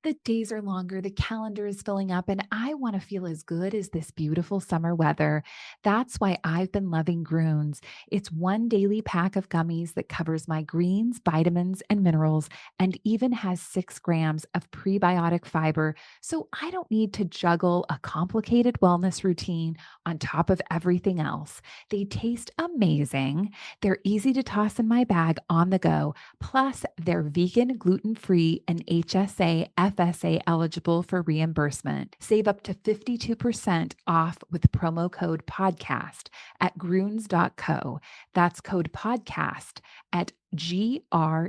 The days are longer, the calendar is filling up, and I want to feel as good as this beautiful summer weather. That's why I've been loving Groons. It's one daily pack of gummies that covers my greens, vitamins, and minerals, and even has 6 grams of prebiotic fiber. So I don't need to juggle a complicated wellness routine on top of everything else. They taste amazing. They're easy to toss in my bag on the go. Plus, they're vegan, gluten free, and HSA, FSA eligible for reimbursement. Save up to 52% off with promo code podcast at gruns.co. That's code podcast at gruns.co.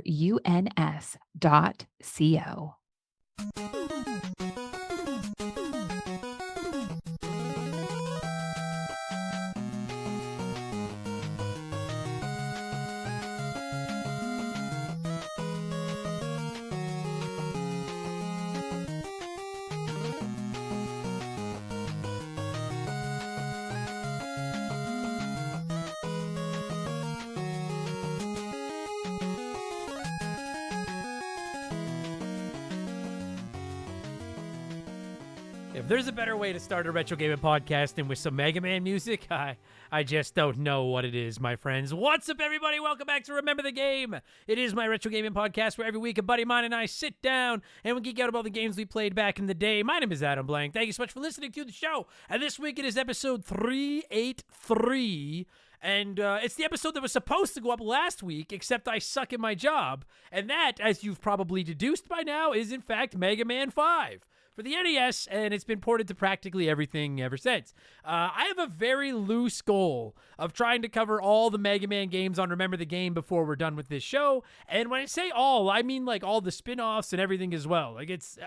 If there's a better way to start a retro gaming podcast than with some Mega Man music, I just don't know what it is, my friends. What's up, everybody? Welcome back to Remember the Game. It is my retro gaming podcast where every week a buddy of mine and I sit down and we geek out about the games we played back in the day. My name is Adam Blank. Thank you so much for listening to the show. And this week it is episode 383. And it's the episode that was supposed to go up last week, except I suck at my job. And that, as you've probably deduced by now, is in fact Mega Man 5. For the NES, and it's been ported to practically everything ever since. I have a very loose goal of trying to cover all the Mega Man games on Remember the Game before we're done with this show. And when I say all, I mean like all the spin-offs and everything as well. Like it's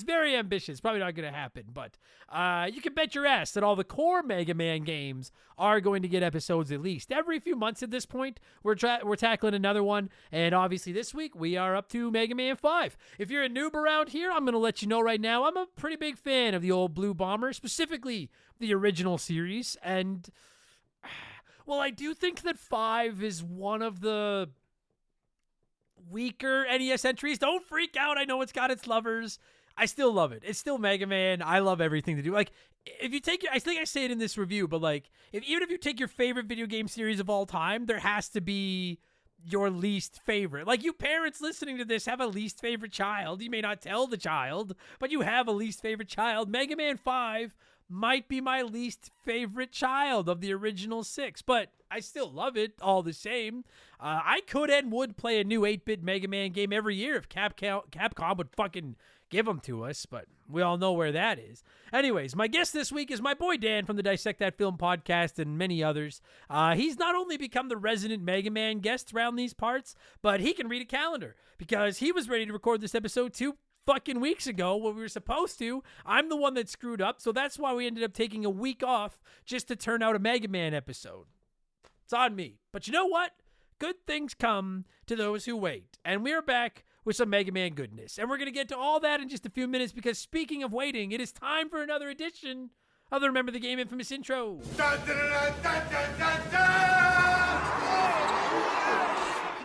very ambitious. Probably not going to happen, but you can bet your ass that all the core Mega Man games are going to get episodes at least every few months at this point. We're tackling another one, and obviously this week we are up to Mega Man 5. If you're a noob around here, I'm going to let you know right now, I'm a pretty big fan of the old Blue Bomber, specifically the original series, and well, I do think that 5 is one of the weaker NES entries. Don't freak out. I know it's got its lovers. I still love it. It's still Mega Man. I love everything to do. Like, if you take, I think I say it in this review, but like, even if you take your favorite video game series of all time, there has to be your least favorite. Like, you parents listening to this have a least favorite child. You may not tell the child, but you have a least favorite child. Mega Man 5 might be my least favorite child of the original 6, but I still love it all the same. I could and would play a new 8-bit Mega Man game every year if Capcom would fucking give them to us, but we all know where that is. Anyways, my guest this week is my boy Dan from the Dissect That Film podcast and many others. He's not only become the resident Mega Man guest around these parts, but he can read a calendar because he was ready to record this episode 2 fucking weeks ago when we were supposed to. I'm the one that screwed up, so that's why we ended up taking a week off just to turn out a Mega Man episode. It's on me. But you know what? Good things come to those who wait. And we're back with some Mega Man goodness. And we're going to get to all that in just a few minutes because speaking of waiting, it is time for another edition of the Remember the Game infamous intro. Dun, dun, dun, dun, dun, dun, dun!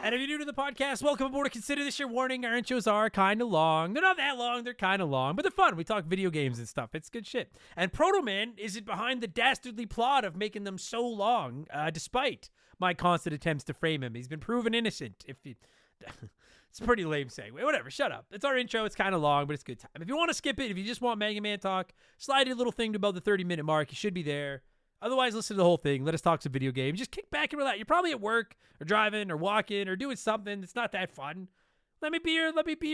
And if you're new to the podcast, welcome aboard. Consider this your warning. Our intros are kind of long. They're not that long. They're kind of long, but they're fun. We talk video games and stuff. It's good shit. And Proto Man isn't behind the dastardly plot of making them so long, despite my constant attempts to frame him. He's been proven innocent. It's a pretty lame segue. Whatever, shut up. It's our intro. It's kind of long, but it's a good time. If you want to skip it, if you just want Mega Man talk, slide a little thing to about the 30-minute mark. You should be there. Otherwise, listen to the whole thing. Let us talk some video games. Just kick back and relax. You're probably at work or driving or walking or doing something. It's not that fun. Let me be your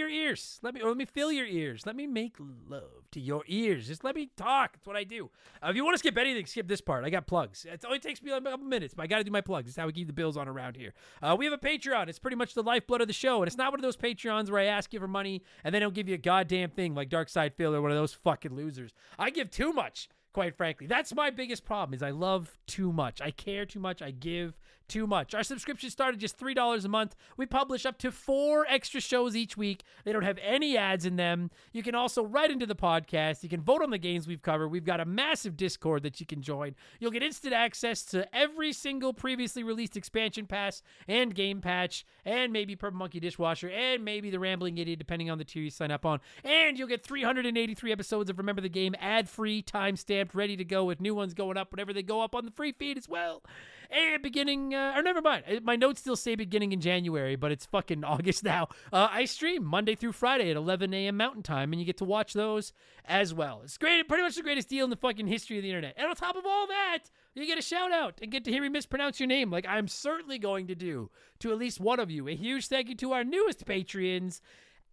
ears. Let me fill your ears. Let me make love to your ears. Just let me talk. That's what I do. If you want to skip anything, skip this part. I got plugs. It only takes me like a couple minutes, but I got to do my plugs. It's how we keep the bills on around here. We have a Patreon. It's pretty much the lifeblood of the show, and it's not one of those Patreons where I ask you for money and they don't give you a goddamn thing like Dark Side Phil or one of those fucking losers. I give too much. Quite frankly, that's my biggest problem is I love too much. I care too much. I give too much. Our subscription started just $3 a month. We publish up to 4 extra shows each week. They don't have any ads in them. You can also write into the podcast. You can vote on the games we've covered. We've got a massive Discord that you can join. You'll get instant access to every single previously released expansion pass and game patch, and maybe Purple Monkey Dishwasher, and maybe the Rambling Idiot, depending on the tier you sign up on. And you'll get 383 episodes of Remember the Game, ad-free, time-stamped, ready to go, with new ones going up whenever they go up on the free feed as well. And beginning, or never mind, my notes still say beginning in January, but it's fucking August now. I stream Monday through Friday at 11 a.m. Mountain Time, and you get to watch those as well. It's great, pretty much the greatest deal in the fucking history of the internet. And on top of all that, you get a shout out and get to hear me mispronounce your name, like I'm certainly going to do to at least one of you. A huge thank you to our newest Patreons,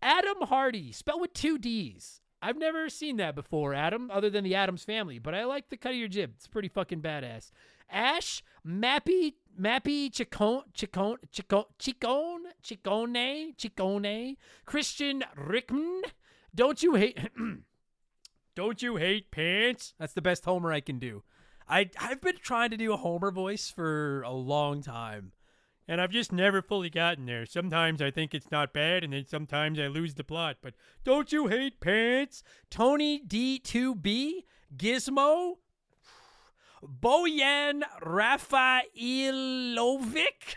Adam Hardy, spelled with 2 D's. I've never seen that before, Adam, other than the Addams Family, but I like the cut of your jib. It's pretty fucking badass. Ash, Mappy, Chicone, Christian Rickman, don't you hate pants? That's the best Homer I can do. I've been trying to do a Homer voice for a long time, and I've just never fully gotten there. Sometimes I think it's not bad, and then sometimes I lose the plot. But don't you hate pants? Tony D2B, Gizmo, Boyan Rafailovic.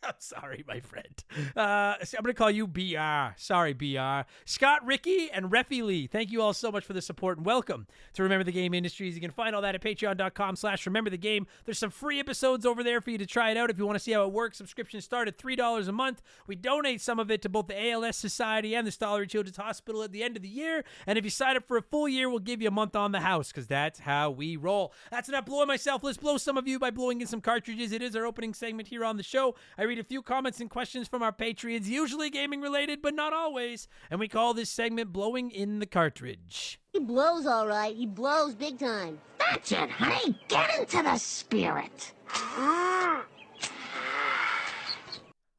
I'm sorry, my friend. I'm going to call you BR. Sorry, BR. Scott, Ricky, and Refi Lee. Thank you all so much for the support, and welcome to Remember the Game Industries. You can find all that at patreon.com/rememberthegame. There's some free episodes over there for you to try it out if you want to see how it works. Subscriptions start at $3 a month. We donate some of it to both the ALS Society and the Stollery Children's Hospital at the end of the year. And if you sign up for a full year, we'll give you a month on the house, because that's how we roll. That's enough blowing myself. Let's blow some of you by blowing in some cartridges. It is our opening segment here on the show. I read a few comments and questions from our Patreons, usually gaming related, but not always. And we call this segment Blowing in the Cartridge. He blows all right. He blows big time. That's it, honey. Get into the spirit.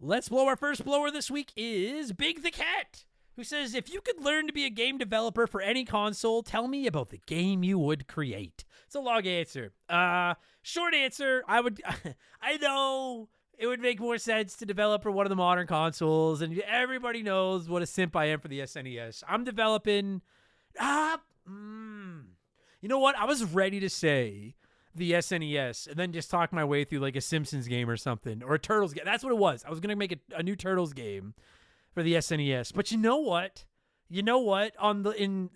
Let's blow. Our first blower this week is Big the Cat, who says, if you could learn to be a game developer for any console, tell me about the game you would create. It's a long answer. Short answer, I know it would make more sense to develop for one of the modern consoles, and everybody knows what a simp I am for the SNES. I'm developing... You know what? I was ready to say the SNES and then just talk my way through like a Simpsons game or something, or a Turtles game. That's what it was. I was going to make a new Turtles game for the SNES. But you know what? In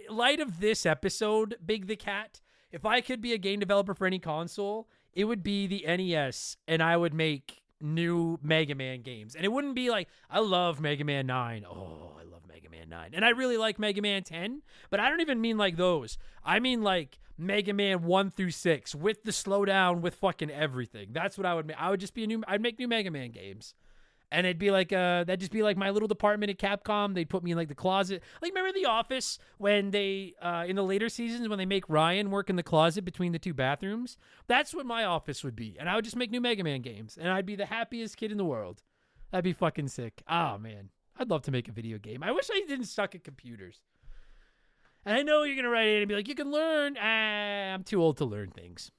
light of this episode, Big the Cat, if I could be a game developer for any console, it would be the NES, and I would make new Mega Man games. And it wouldn't be like, I love Mega Man 9. Oh, I love Mega Man 9. And I really like Mega Man 10, but I don't even mean like those. I mean like Mega Man 1 through 6 with the slowdown, with fucking everything. That's what I would make. I'd make new Mega Man games. And it'd be like, that'd just be like my little department at Capcom. They'd put me in like the closet. Like, remember The Office when they, in the later seasons, when they make Ryan work in the closet between the 2 bathrooms? That's what my office would be. And I would just make new Mega Man games. And I'd be the happiest kid in the world. That'd be fucking sick. Oh, man. I'd love to make a video game. I wish I didn't suck at computers. And I know you're going to write in and be like, you can learn. I'm too old to learn things.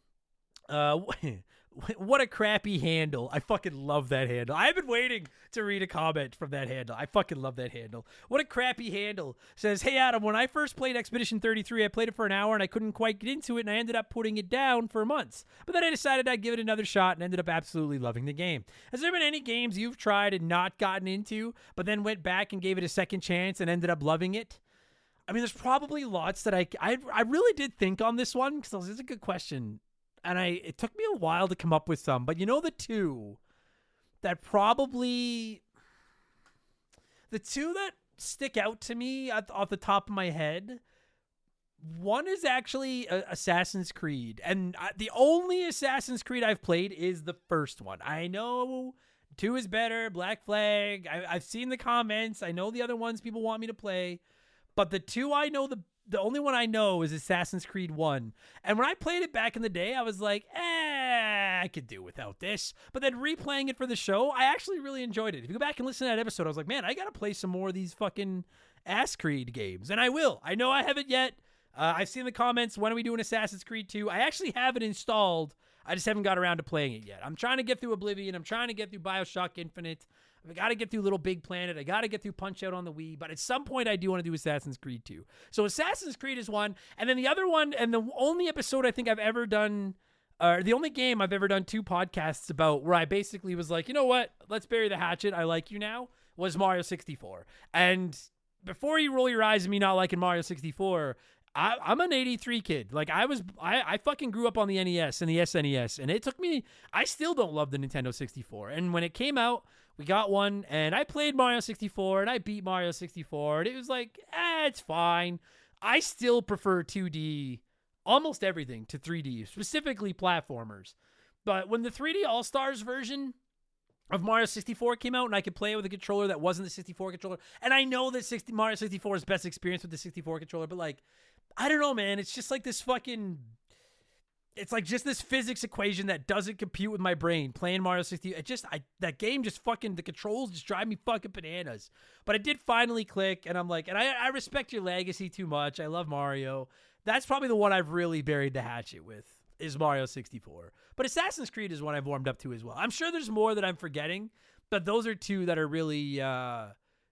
What a crappy handle. I fucking love that handle. I've been waiting to read a comment from that handle. I fucking love that handle. What a crappy handle. Says, hey, Adam, when I first played Expedition 33, I played it for an hour and I couldn't quite get into it, and I ended up putting it down for months. But then I decided I'd give it another shot and ended up absolutely loving the game. Has there been any games you've tried and not gotten into, but then went back and gave it a second chance and ended up loving it? I mean, there's probably lots that I really did think on this one, because this is a good question. And it took me a while to come up with some, but the two that stick out to me off the top of my head, one is actually Assassin's Creed. And the only Assassin's Creed I've played is the first one. I know 2 is better, Black Flag. I've seen the comments. I know the other ones people want me to play. But the 2 I know, the only one I know is Assassin's Creed 1. And when I played it back in the day, I was like, I could do without this. But then replaying it for the show, I actually really enjoyed it. If you go back and listen to that episode, I was like, man, I got to play some more of these fucking Ass Creed games. And I will. I know I haven't yet. I've seen the comments, when are we doing Assassin's Creed 2? I actually have it installed. I just haven't got around to playing it yet. I'm trying to get through Oblivion. I'm trying to get through Bioshock Infinite. I got to get through Little Big Planet. I got to get through Punch-Out on the Wii. But at some point, I do want to do Assassin's Creed 2. So Assassin's Creed is one. And then the other one, and the only episode I think I've ever done, or the only game I've ever done 2 podcasts about where I basically was like, you know what? Let's bury the hatchet. I like you now, was Mario 64. And before you roll your eyes at me not liking Mario 64, I'm an 83 kid. Like I fucking grew up on the NES and the SNES, and it took me, I still don't love the Nintendo 64. And when it came out, we got one, and I played Mario 64, and I beat Mario 64, and it was like, it's fine. I still prefer 2D, almost everything, to 3D, specifically platformers. But when the 3D All-Stars version of Mario 64 came out and I could play it with a controller that wasn't the 64 controller, and I know that Mario 64 is best experience with the 64 controller, but like, I don't know, man. It's just like this fucking... It's like just this physics equation that doesn't compute with my brain. Playing Mario 64, that game just fucking, the controls just drive me fucking bananas. But it did finally click, and I'm like, and I respect your legacy too much. I love Mario. That's probably the one I've really buried the hatchet with, is Mario 64. But Assassin's Creed is one I've warmed up to as well. I'm sure there's more that I'm forgetting, but those are 2 that are really,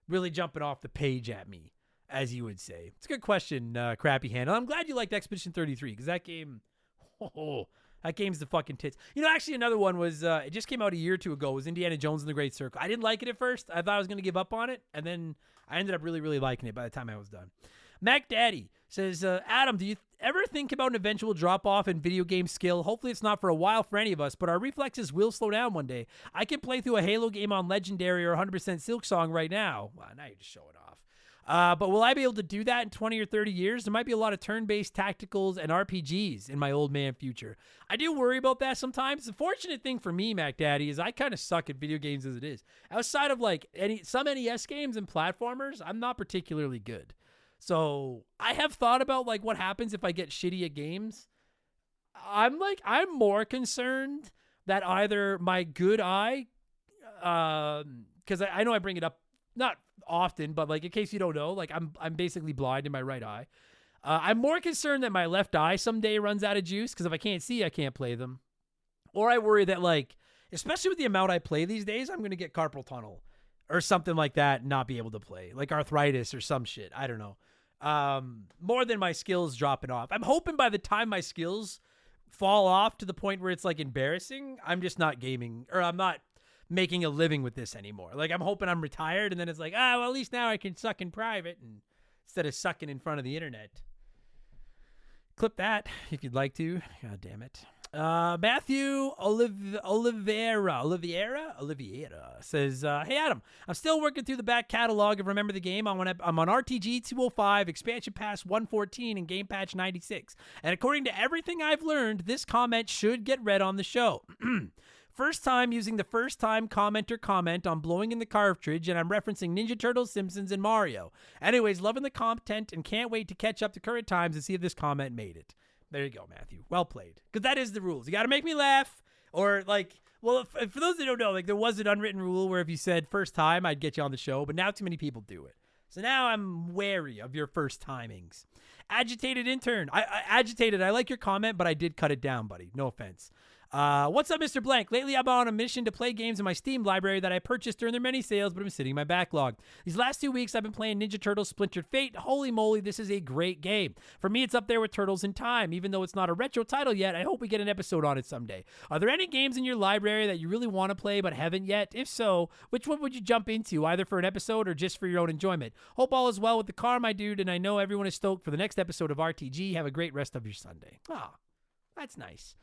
really jumping off the page at me, as you would say. It's a good question, Crappy Handle. I'm glad you liked Expedition 33, because that game, that game's the fucking tits. You know, actually another one was, it just came out a year or 2 ago, was Indiana Jones and the Great Circle. I didn't like it at first. I thought I was going to give up on it, and then I ended up really, really liking it by the time I was done. Mac Daddy says, Adam, do you ever think about an eventual drop-off in video game skill? Hopefully it's not for a while for any of us, but our reflexes will slow down one day. I can play through a Halo game on Legendary or 100% Silk Song right now. Well, now you're just showing off. But will I be able to do that in 20 or 30 years? There might be a lot of turn-based tacticals and RPGs in my old man future. I do worry about that sometimes. The fortunate thing for me, Mac Daddy, is I kind of suck at video games as it is. Outside of like some NES games and platformers, I'm not particularly good. So I have thought about like what happens if I get shitty at games. I'm more concerned that either my good eye, because I know I bring it up not often, but like in case you don't know, like I'm basically blind in my right eye. I'm more concerned that my left eye someday runs out of juice, because if I can't see, I can't play them. Or I worry that, like, especially with the amount I play these days, I'm going to get carpal tunnel or something like that and not be able to play, like arthritis or some shit. I don't know. More than my skills dropping off. I'm hoping by the time my skills fall off to the point where it's like embarrassing, I'm just not gaming, or I'm not making a living with this anymore. Like, I'm hoping I'm retired, and then it's like, well, at least now I can suck in private and instead of sucking in front of the internet. Clip that if you'd like to. God damn it. Matthew Oliveira says, hey, Adam, I'm still working through the back catalog of Remember the Game. I'm on RTG 205, Expansion Pass 114, and Game Patch 96. And according to everything I've learned, this comment should get read on the show. First time using the first time commenter comment on blowing in the cartridge, and I'm referencing Ninja Turtles, Simpsons, and Mario. Anyways, loving the content and can't wait to catch up to current times and see if this comment made it. There you go, Matthew. Well played. Because that is the rules. You got to make me laugh. Or like, well, for those that don't know, like there was an unwritten rule where if you said first time, I'd get you on the show, but now too many people do it. So now I'm wary of your first timings. Agitated intern. Agitated. I like your comment, but I did cut it down, buddy. No offense. What's up, Mr. Blank? Lately, I've been on a mission to play games in my Steam library that I purchased during their many sales, but I'm sitting in my backlog. These last 2 weeks, I've been playing Ninja Turtles Splintered Fate. Holy moly, this is a great game. For me, it's up there with Turtles in Time. Even though it's not a retro title yet, I hope we get an episode on it someday. Are there any games in your library that you really want to play but haven't yet? If so, which one would you jump into, either for an episode or just for your own enjoyment? Hope all is well with the car, my dude, and I know everyone is stoked for the next episode of RTG. Have a great rest of your Sunday. That's nice.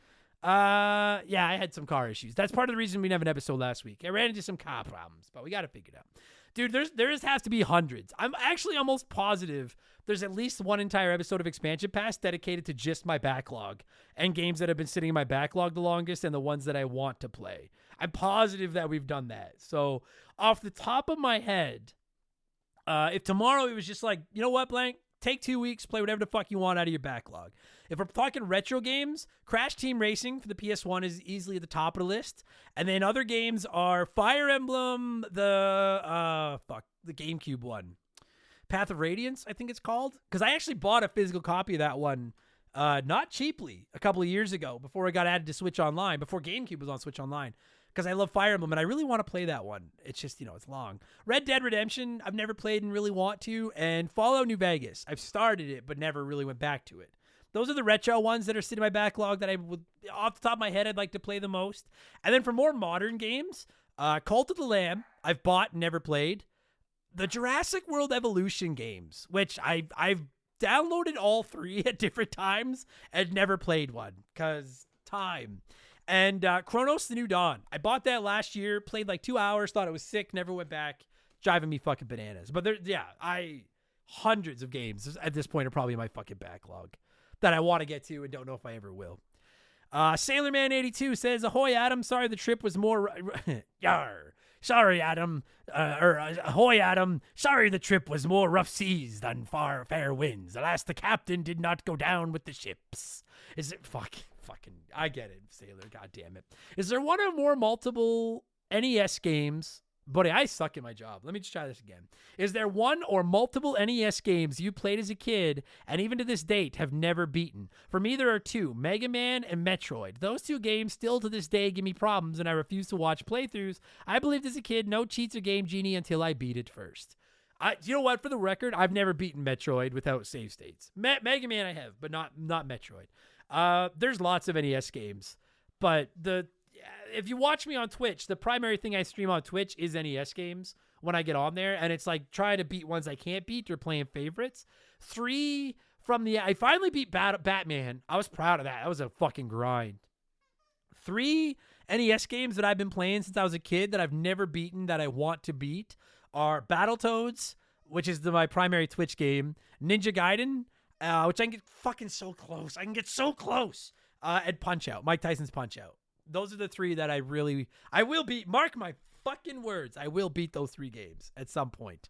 Yeah, I had some car issues. That's part of the reason we didn't have an episode last week. I ran into some car problems, but we got to figure it out. Dude, there has to be hundreds. I'm actually almost positive there's at least one entire episode of Expansion Pass dedicated to just my backlog and games that have been sitting in my backlog the longest and the ones that I want to play. I'm positive that we've done that. So off the top of my head, if tomorrow it was just like, you know what, Blank? Take 2 weeks, play whatever the fuck you want out of your backlog. If we're talking retro games, Crash Team Racing for the PS1 is easily at the top of the list. And then other games are Fire Emblem, the GameCube one. Path of Radiance, I think it's called. Because I actually bought a physical copy of that one not cheaply a couple of years ago before it got added to Switch Online, before GameCube was on Switch Online. Because I love Fire Emblem, and I really want to play that one. It's just, it's long. Red Dead Redemption, I've never played and really want to. And Fallout New Vegas, I've started it, but never really went back to it. Those are the retro ones that are sitting in my backlog that I would, off the top of my head, I'd like to play the most. And then for more modern games, Cult of the Lamb, I've bought and never played. The Jurassic World Evolution games, which I've downloaded all 3 at different times and never played one, because time. And Chronos The New Dawn. I bought that last year, played like 2 hours, thought it was sick, never went back. Driving me fucking bananas. But hundreds of games at this point are probably in my fucking backlog that I want to get to and don't know if I ever will. Sailorman82 says, ahoy, Adam. Sorry the trip was more... Yar. Sorry, Adam. Ahoy, Adam. Sorry the trip was more rough seas than fair winds. Alas, the captain did not go down with the ships. Is it... Fucking... I get it, Sailor. God damn it. Is there one or more multiple NES games... Buddy, I suck at my job. Let me just try this again. Is there one or multiple NES games you played as a kid and even to this date have never beaten? For me, there are 2, Mega Man and Metroid. Those 2 games still to this day give me problems and I refuse to watch playthroughs. I believed as a kid, no cheats or Game Genie until I beat it first. You know what? For the record, I've never beaten Metroid without save states. Mega Man I have, but not Metroid. There's lots of NES games, but if you watch me on Twitch, the primary thing I stream on Twitch is NES games when I get on there, and it's like trying to beat ones I can't beat or playing favorites. 3 from I finally beat Batman. I was proud of that. That was a fucking grind. 3 NES games that I've been playing since I was a kid that I've never beaten that I want to beat are Battletoads, which is my primary Twitch game, Ninja Gaiden, which I can get fucking so close. I can get so close. And Punch-Out, Mike Tyson's Punch-Out. Those are the 3 that I will beat. Mark my fucking words. I will beat those 3 games at some point.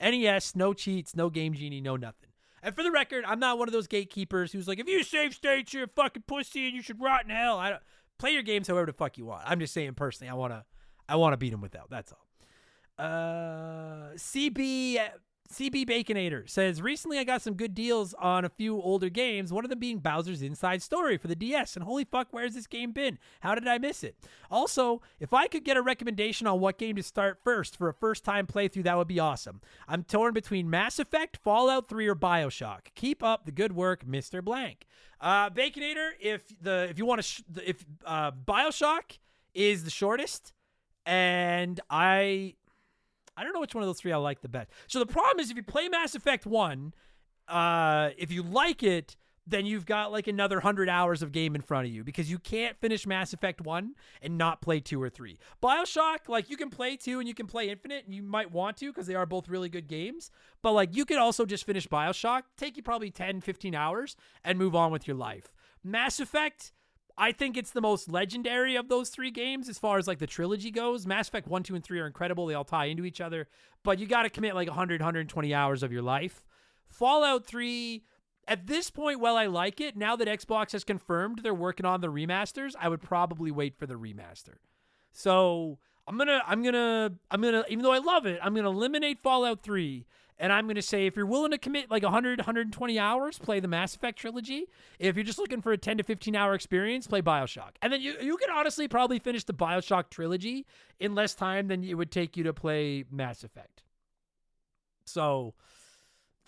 NES, no cheats, no Game Genie, no nothing. And for the record, I'm not one of those gatekeepers who's like, if you save states, you're a fucking pussy and you should rot in hell. Play your games however the fuck you want. I'm just saying personally, I want to beat them without. That's all. CB Baconator says, recently I got some good deals on a few older games, one of them being Bowser's Inside Story for the DS, and holy fuck, where's this game been? How did I miss it? Also, if I could get a recommendation on what game to start first for a first-time playthrough, that would be awesome. I'm torn between Mass Effect, Fallout 3, or BioShock. Keep up the good work, Mr. Blank. Baconator, if you want to, BioShock is the shortest, and I don't know which one of those 3 I like the best. So the problem is if you play Mass Effect 1, if you like it, then you've got like another 100 hours of game in front of you because you can't finish Mass Effect 1 and not play 2 or 3. BioShock, like you can play 2 and you can play Infinite and you might want to because they are both really good games. But like you could also just finish BioShock, take you probably 10, 15 hours and move on with your life. Mass Effect, I think it's the most legendary of those 3 games as far as like the trilogy goes. Mass Effect 1, 2, and 3 are incredible. They all tie into each other, but you got to commit like 100, 120 hours of your life. Fallout 3, at this point, while I like it, now that Xbox has confirmed they're working on the remasters, I would probably wait for the remaster. So I'm gonna, even though I love it, I'm gonna eliminate Fallout 3. And I'm going to say, if you're willing to commit like 100, 120 hours, play the Mass Effect trilogy. If you're just looking for a 10 to 15 hour experience, play BioShock. And then you can honestly probably finish the BioShock trilogy in less time than it would take you to play Mass Effect. So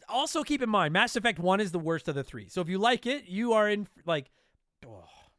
also keep in mind, Mass Effect 1 is the worst of the 3. So if you like it, you are in like,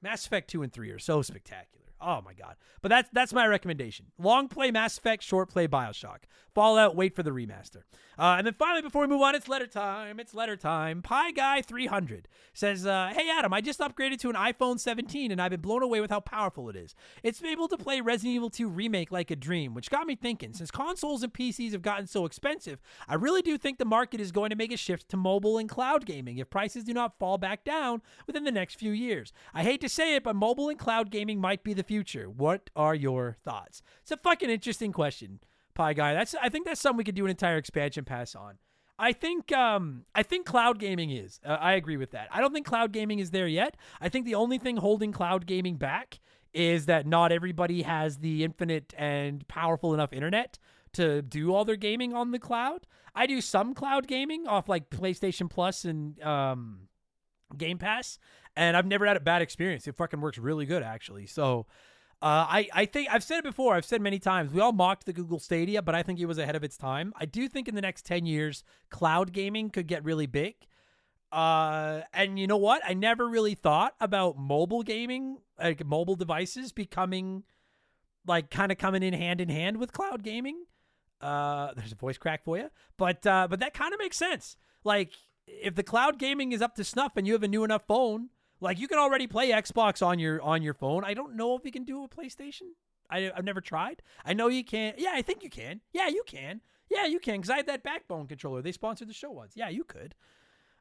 Mass Effect 2 and 3 are so spectacular. Oh my God. But that's my recommendation. Long play Mass Effect, short play BioShock. Fallout, wait for the remaster. And then finally, before we move on, it's letter time. Pie Guy 300 says, hey Adam, I just upgraded to an iPhone 17 and I've been blown away with how powerful it is. It's able to play Resident Evil 2 Remake like a dream, which got me thinking, since consoles and PCs have gotten so expensive, I really do think the market is going to make a shift to mobile and cloud gaming if prices do not fall back down within the next few years. I hate to say it, but mobile and cloud gaming might be the future. What are your thoughts? It's a fucking interesting question, Pie Guy. I think that's something we could do an entire expansion pass on. I think cloud gaming is. I agree with that. I don't think cloud gaming is there yet. I think the only thing holding cloud gaming back is that not everybody has the infinite and powerful enough internet to do all their gaming on the cloud. I do some cloud gaming off like PlayStation Plus and Game Pass, and I've never had a bad experience. It fucking works really good, actually. So I think I've said it before. I've said many times. We all mocked the Google Stadia, but I think it was ahead of its time. I do think in the next 10 years, cloud gaming could get really big. And you know what? I never really thought about mobile gaming, like mobile devices becoming like kind of coming in hand with cloud gaming. There's a voice crack for you, but that kind of makes sense. Like if the cloud gaming is up to snuff and you have a new enough phone, like you can already play Xbox on your phone. I don't know if you can do it with PlayStation. I've never tried. I know you can. Yeah, I think you can. Yeah, you can. Yeah, you can. Because I had that Backbone controller. They sponsored the show once. Yeah, you could.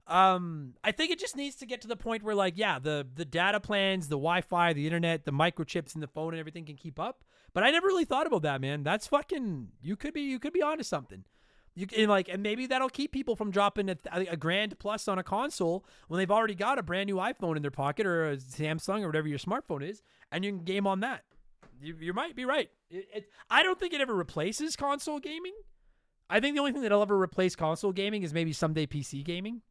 I think it just needs to get to the point where like, yeah, the data plans, the Wi-Fi, the internet, the microchips in the phone and everything can keep up. But I never really thought about that, man. That's fucking, you could be onto something. You can and maybe that'll keep people from dropping a grand plus on a console when they've already got a brand new iPhone in their pocket or a Samsung or whatever your smartphone is, and you can game on that. You might be right. I don't think it ever replaces console gaming. I think the only thing that'll ever replace console gaming is maybe someday PC gaming.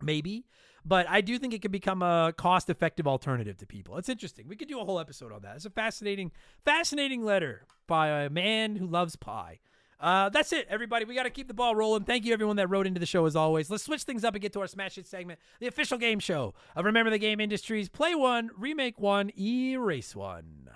Maybe. But I do think it could become a cost-effective alternative to people. It's interesting. We could do a whole episode on that. It's a fascinating letter by a man who loves pie. That's it, everybody. We got to keep the ball rolling. Thank you, everyone that wrote into the show, as always. Let's switch things up and get to our Smash It segment, the official game show of Remember the Game Industries. Play one, remake one, erase one.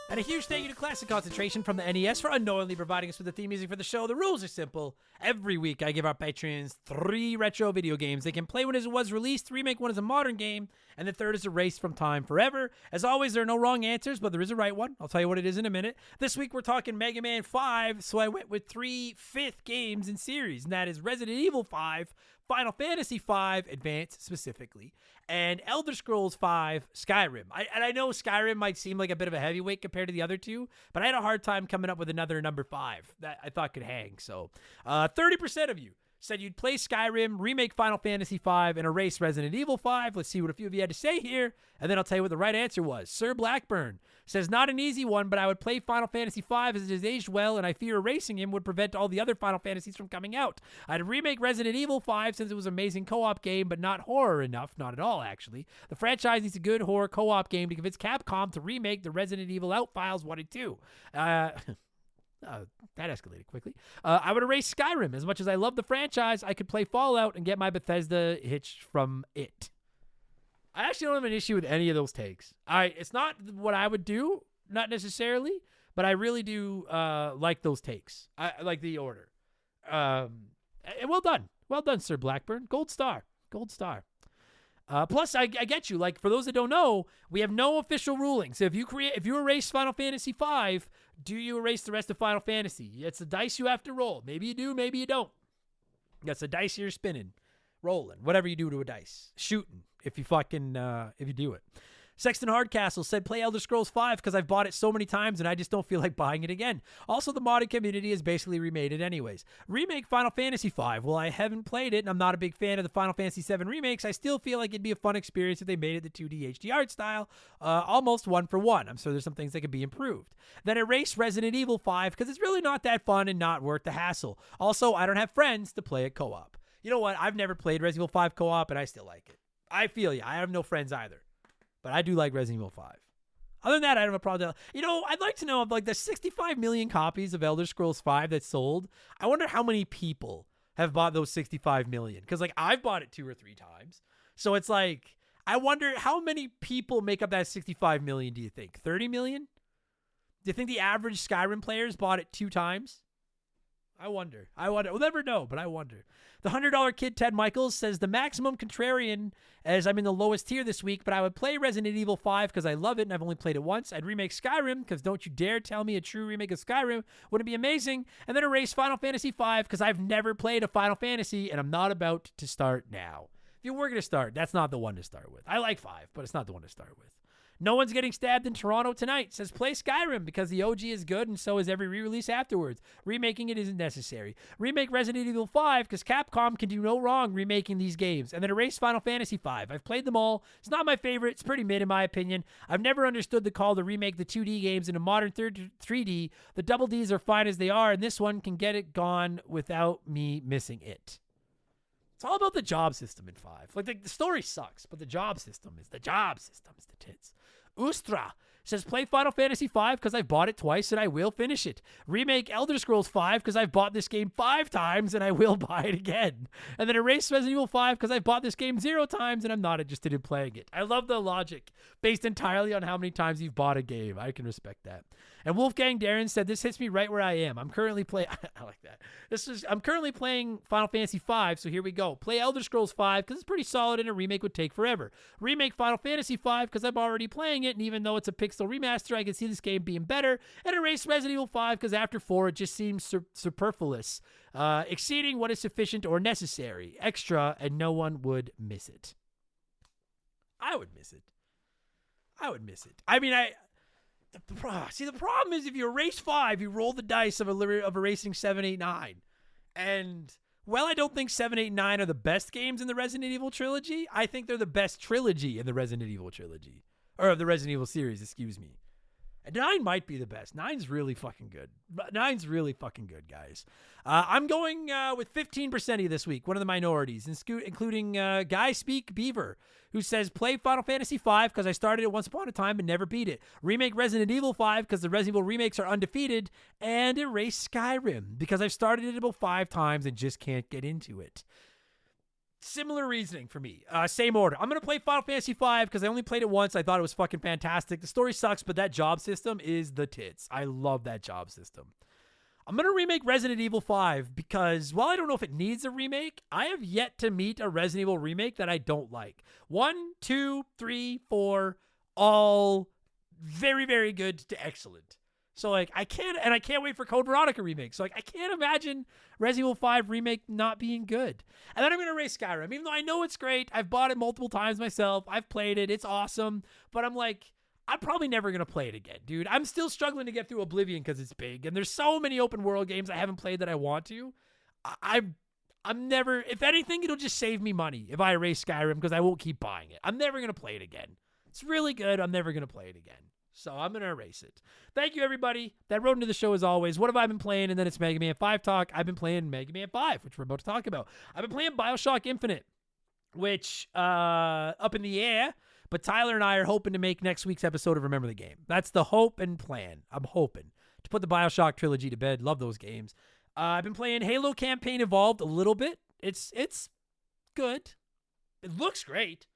And a huge thank you to Classic Concentration from the NES for unknowingly providing us with the theme music for the show. The rules are simple. Every week, I give our patrons 3 retro video games. They can play one as it was released, remake one as a modern game, and the third is erased from time forever. As always, there are no wrong answers, but there is a right one. I'll tell you what it is in a minute. This week, we're talking Mega Man 5, so I went with 3 fifth games in series, and that is Resident Evil 5, Final Fantasy V Advance specifically, and Elder Scrolls V Skyrim. I know Skyrim might seem like a bit of a heavyweight compared to the other two, but I had a hard time coming up with another number 5 that I thought could hang. So 30% of you said you'd play Skyrim, remake Final Fantasy V, and erase Resident Evil 5. Let's see what a few of you had to say here, and then I'll tell you what the right answer was. Sir Blackburn says, not an easy one, but I would play Final Fantasy V as it has aged well, and I fear erasing him would prevent all the other Final Fantasies from coming out. I'd remake Resident Evil 5 since it was an amazing co-op game, but not horror enough. Not at all, actually. The franchise needs a good horror co-op game to convince Capcom to remake the Resident Evil Out Files 1 and 2. That escalated quickly. I would erase Skyrim. As much as I love the franchise, I could play Fallout and get my Bethesda hitch from it. I actually don't have an issue with any of those takes. It's not what I would do, not necessarily, but I really do like those takes. I like the order. And well done. Well done, Sir Blackburn. Gold star. Gold star. Plus, I get you. Like, for those that don't know, we have no official ruling. So if you erase Final Fantasy V, do you erase the rest of Final Fantasy? It's a dice you have to roll. Maybe you do, maybe you don't. That's a dice you're spinning, rolling, whatever you do to a dice, shooting. If you do it. Sexton Hardcastle said, play Elder Scrolls V because I've bought it so many times and I just don't feel like buying it again. Also, the modded community has basically remade it anyways. Remake Final Fantasy V. Well, I haven't played it and I'm not a big fan of the Final Fantasy VII remakes. I still feel like it'd be a fun experience if they made it the 2D HD art style, almost one for one. I'm sure there's some things that could be improved. Then erase Resident Evil 5 because it's really not that fun and not worth the hassle. Also, I don't have friends to play it co-op. You know what? I've never played Resident Evil 5 co-op and I still like it. I feel you. I have no friends either. But I do like Resident Evil 5. Other than that, I don't have a problem. You know, I'd like to know of like the 65 million copies of Elder Scrolls V that's sold. I wonder how many people have bought those 65 million. Because like I've bought it 2 or 3 times. So it's like, I wonder how many people make up that 65 million, do you think? 30 million? Do you think the average Skyrim players bought it 2 times? I wonder. We'll never know, but I wonder. The $100 kid Ted Michaels says, the maximum contrarian, as I'm in the lowest tier this week, but I would play Resident Evil 5 because I love it and I've only played it once. I'd remake Skyrim because don't you dare tell me a true remake of Skyrim wouldn't be amazing. And then erase Final Fantasy V because I've never played a Final Fantasy and I'm not about to start now. If you were going to start, that's not the one to start with. I like 5, but it's not the one to start with. No one's getting stabbed in Toronto tonight. Says play Skyrim because the OG is good and so is every re-release afterwards. Remaking it isn't necessary. Remake Resident Evil 5 because Capcom can do no wrong remaking these games. And then erase Final Fantasy 5. I've played them all. It's not my favorite. It's pretty mid in my opinion. I've never understood the call to remake the 2D games into modern 3D. The double Ds are fine as they are, and this one can get it gone without me missing it. It's all about the job system in 5. Like, the story sucks, but the job system is the tits. Ustra says, play Final Fantasy 5 because I've bought it twice and I will finish it. Remake Elder Scrolls 5 because I've bought this game 5 times and I will buy it again. And then erase Resident Evil 5 because I've bought this game 0 times and I'm not interested in playing it. I love the logic based entirely on how many times you've bought a game. I can respect that. And Wolfgang Darren said, this hits me right where I am. I'm currently playing, I like that. I'm currently playing Final Fantasy 5, so here we go. Play Elder Scrolls 5 because it's pretty solid and a remake would take forever. Remake Final Fantasy 5 because I'm already playing it, and even though it's a pixel remaster, I can see this game being better. And erase Resident Evil 5 because after 4, it just seems superfluous, exceeding what is sufficient or necessary, extra, and no one would miss it. I would miss it. I mean, the problem is if you erase 5, you roll the dice of erasing 7, 8, 9. And, well, I don't think 7, 8, 9 are the best games in the Resident Evil trilogy. I think they're the best trilogy in the Resident Evil trilogy. Or the Resident Evil series, excuse me. And 9 might be the best. 9's really fucking good. 9's really fucking good, guys. I'm going with 15% of you this week, one of the minorities, including Guy Speak Beaver, who says, play Final Fantasy 5 because I started it once upon a time and never beat it. Remake Resident Evil 5 because the Resident Evil remakes are undefeated. And erase Skyrim because I've started it about 5 times and just can't get into it. Similar reasoning for me. Same order. I'm going to play Final Fantasy 5 because I only played it once. I thought it was fucking fantastic. The story sucks, but that job system is the tits. I love that job system. I'm going to remake Resident Evil 5 because, while I don't know if it needs a remake, I have yet to meet a Resident Evil remake that I don't like. 1, 2, 3, 4, all very, very good to excellent. So, like, I can't wait for Code Veronica remake. So, like, I can't imagine Resident Evil 5 remake not being good. And then I'm going to erase Skyrim. Even though I know it's great, I've bought it multiple times myself. I've played it. It's awesome. But I'm like, I'm probably never going to play it again, dude. I'm still struggling to get through Oblivion because it's big. And there's so many open world games I haven't played that I want to. I'm never, if anything, it'll just save me money if I erase Skyrim because I won't keep buying it. I'm never going to play it again. It's really good. I'm never going to play it again. So I'm going to erase it. Thank you, everybody that wrote into the show as always. What have I been playing? And then it's Mega Man 5 talk. I've been playing Mega Man 5, which we're about to talk about. I've been playing BioShock Infinite, which up in the air, but Tyler and I are hoping to make next week's episode of Remember the Game. That's the hope and plan. I'm hoping to put the BioShock trilogy to bed. Love those games. I've been playing Halo Campaign Evolved a little bit. It's good. It looks great.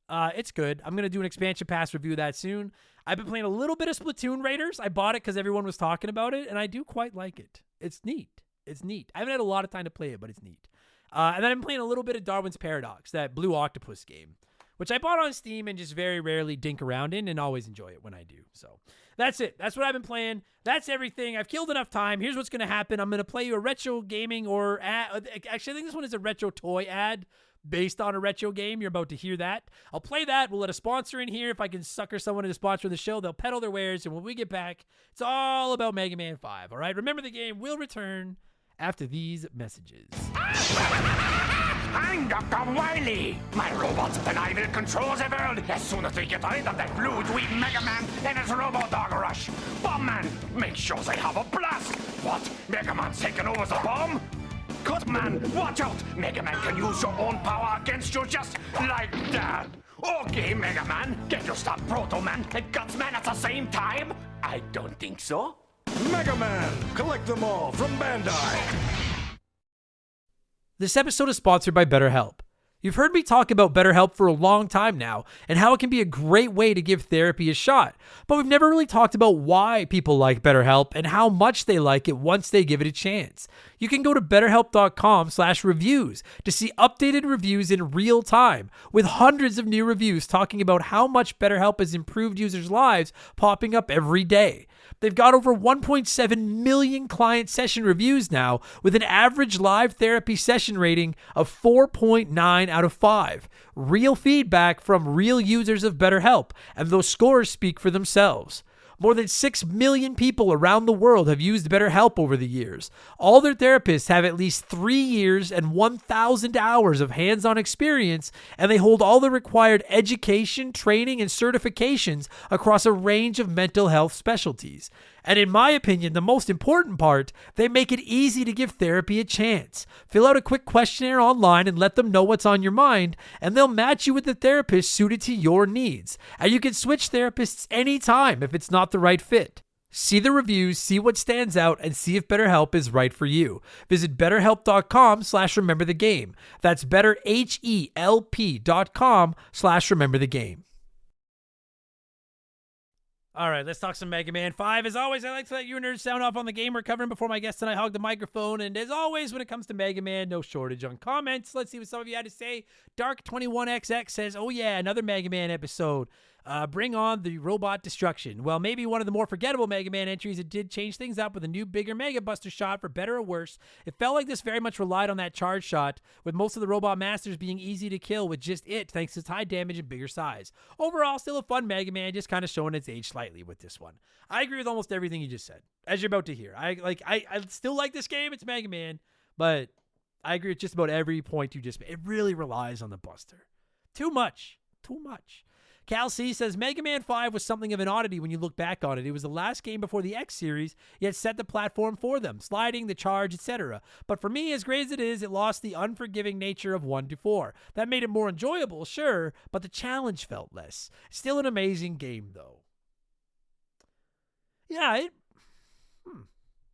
It's good. I'm going to do an expansion pass review of that soon. I've been playing a little bit of Splatoon Raiders. I bought it because everyone was talking about it, and I do quite like it. It's neat. I haven't had a lot of time to play it, but it's neat. And then I'm playing a little bit of Darwin's Paradox, that Blue Octopus game, which I bought on Steam and just very rarely dink around in and always enjoy it when I do. So that's it. That's what I've been playing. That's everything. I've killed enough time. Here's what's going to happen. I'm going to play you a retro gaming or ad. Actually, I think this one is a retro toy ad based on a retro game. You're about to hear that. I'll play that. We'll let a sponsor in here. If I can sucker someone into sponsor the show, they'll peddle their wares. And when we get back, it's all about Mega Man 5. All right. Remember the Game will return after these messages. I'm Dr. Wily. My robots and I will control the world as soon as they get rid of that blue dweeb Mega Man and his Robo-Dog Rush. Bomb Man, make sure they have a blast. What? Mega Man's taking over the bomb? Cut Man, watch out! Mega Man can use your own power against you just like that. Okay, Mega Man, can you stop Proto Man and Guts Man at the same time? I don't think so. Mega Man, collect them all from Bandai. This episode is sponsored by BetterHelp. You've heard me talk about BetterHelp for a long time now and how it can be a great way to give therapy a shot, but we've never really talked about why people like BetterHelp and how much they like it once they give it a chance. You can go to betterhelp.com/reviews to see updated reviews in real time with hundreds of new reviews talking about how much BetterHelp has improved users' lives popping up every day. They've got over 1.7 million client session reviews now, with an average live therapy session rating of 4.9 out of 5. Real feedback from real users of BetterHelp, and those scores speak for themselves. More than 6 million people around the world have used BetterHelp over the years. All their therapists have at least 3 years and 1,000 hours of hands-on experience, and they hold all the required education, training, and certifications across a range of mental health specialties. And in my opinion, the most important part, they make it easy to give therapy a chance. Fill out a quick questionnaire online and let them know what's on your mind, and they'll match you with a therapist suited to your needs. And you can switch therapists anytime if it's not the right fit. See the reviews, see what stands out, and see if BetterHelp is right for you. Visit betterhelp.com/rememberthegame. That's betterhelp.com/rememberthegame. All right, let's talk some Mega Man 5. As always, I like to let you nerds sound off on the game we're covering before my guest and I hog the microphone. And as always, when it comes to Mega Man, no shortage on comments. Let's see what some of you had to say. Dark21XX says, oh yeah, another Mega Man episode. Bring on the robot destruction. Well, maybe one of the more forgettable Mega Man entries. It did change things up with a new, bigger Mega Buster shot, for better or worse. It felt like this very much relied on that charge shot, with most of the robot masters being easy to kill with just it, thanks to its high damage and bigger size. Overall, still a fun Mega Man, just kind of showing its age slightly with this one. I agree with almost everything you just said, as you're about to hear. I still like this game. It's Mega Man, but I agree with just about every point you just made. It really relies on the Buster. Too much. Cal C says, Mega Man 5 was something of an oddity when you look back on it. It was the last game before the X series, yet set the platform for them, sliding, the charge, etc. But for me, as great as it is, it lost the unforgiving nature of 1 to 4. That made it more enjoyable, sure, but the challenge felt less. Still an amazing game, though. Yeah,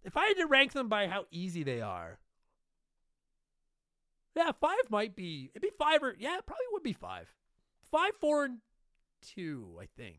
if I had to rank them by how easy they are, yeah, 5 might be, it'd be 5 or, yeah, it probably would be 5. 5, 4, and 2, I think.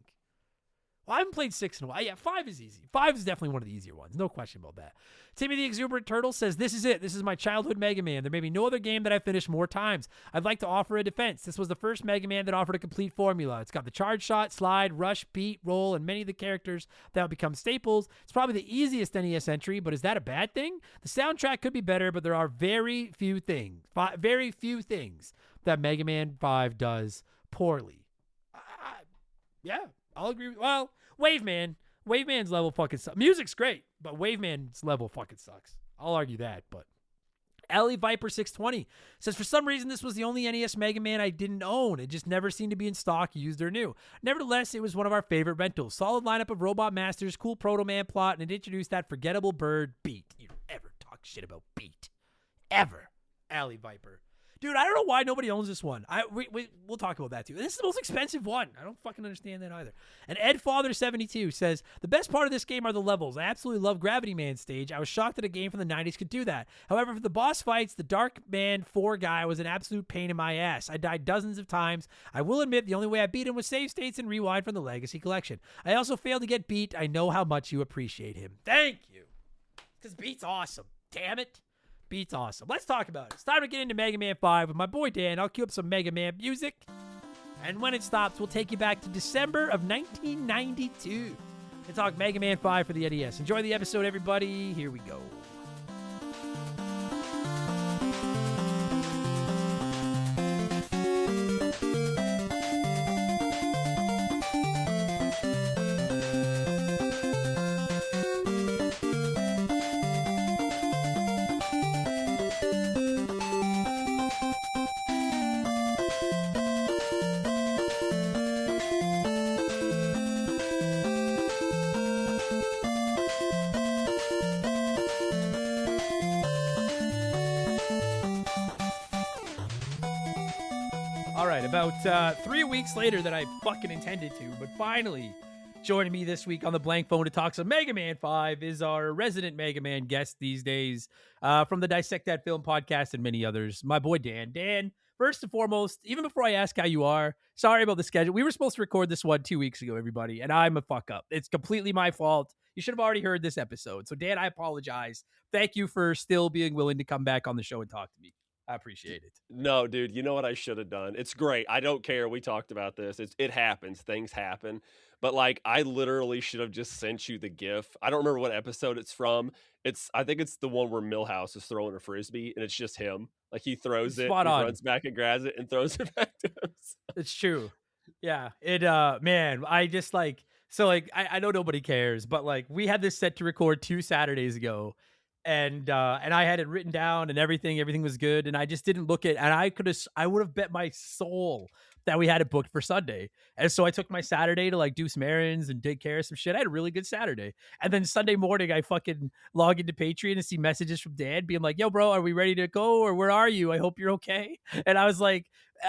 Well, I haven't played 6 in a while. Yeah, 5 is easy. 5 is definitely one of the easier ones. No question about that. Timmy the Exuberant Turtle says, this is it. This is my childhood Mega Man. There may be no other game that I've finished more times. I'd like to offer a defense. This was the first Mega Man that offered a complete formula. It's got the charge shot, slide, rush, beat, roll, and many of the characters that will become staples. It's probably the easiest NES entry, but is that a bad thing? The soundtrack could be better, but there are very few things that Mega Man 5 does poorly. Yeah, I'll agree. Well, Waveman's level fucking sucks. Music's great, but Waveman's level fucking sucks. I'll argue that, but Alley Viper 620 says, for some reason, this was the only NES Mega Man I didn't own. It just never seemed to be in stock, used, or new. Nevertheless, it was one of our favorite rentals. Solid lineup of robot masters, cool Proto Man plot, and it introduced that forgettable bird, Beat. You don't ever talk shit about Beat. Ever. Alley Viper. Dude, I don't know why nobody owns this one. We'll talk about that too. This is the most expensive one. I don't fucking understand that either. And EdFather72 says, the best part of this game are the levels. I absolutely love Gravity Man stage. I was shocked that a game from the 90s could do that. However, for the boss fights, the Dark Man 4 guy was an absolute pain in my ass. I died dozens of times. I will admit the only way I beat him was save states and rewind from the Legacy Collection. I also failed to get Beat. I know how much you appreciate him. Thank you. Because Beat's awesome. Damn it. Beat's awesome. Let's talk about it. It's time to get into Mega Man 5 with my boy Dan. I'll cue up some Mega Man music. And when it stops, we'll take you back to December of 1992 and talk Mega Man 5 for the NES. Enjoy the episode, everybody. Here we go. All right, about 3 weeks later than I fucking intended to, but finally joining me this week on the blank phone to talk some Mega Man 5 is our resident Mega Man guest these days from the Dissect That Film podcast and many others, my boy Dan. Dan, first and foremost, even before I ask how you are, sorry about the schedule. We were supposed to record this one 2 weeks ago, everybody, and I'm a fuck up. It's completely my fault. You should have already heard this episode. So, Dan, I apologize. Thank you for still being willing to come back on the show and talk to me. I appreciate it. No, dude, you know what I should have done? It's great. I don't care. We talked about this. It happens. Things happen. But like I literally should have just sent you the GIF. I don't remember what episode it's from. I think it's the one where Milhouse is throwing a frisbee and it's just him. Like he throws it, Spot he on. runs back and grabs it and throws it back to him. It's true. Yeah. It man, I just like so like I know nobody cares, but like we had this set to record 2 Saturdays ago and I had it written down and everything was good and I just didn't look at and I would have bet my soul that we had it booked for Sunday. And so I took my Saturday to like do some errands and take care of some shit. I had a really good Saturday. And then Sunday morning I fucking log into Patreon and see messages from Dan being like, "Yo bro, are we ready to go or where are you? I hope you're okay." And I was like,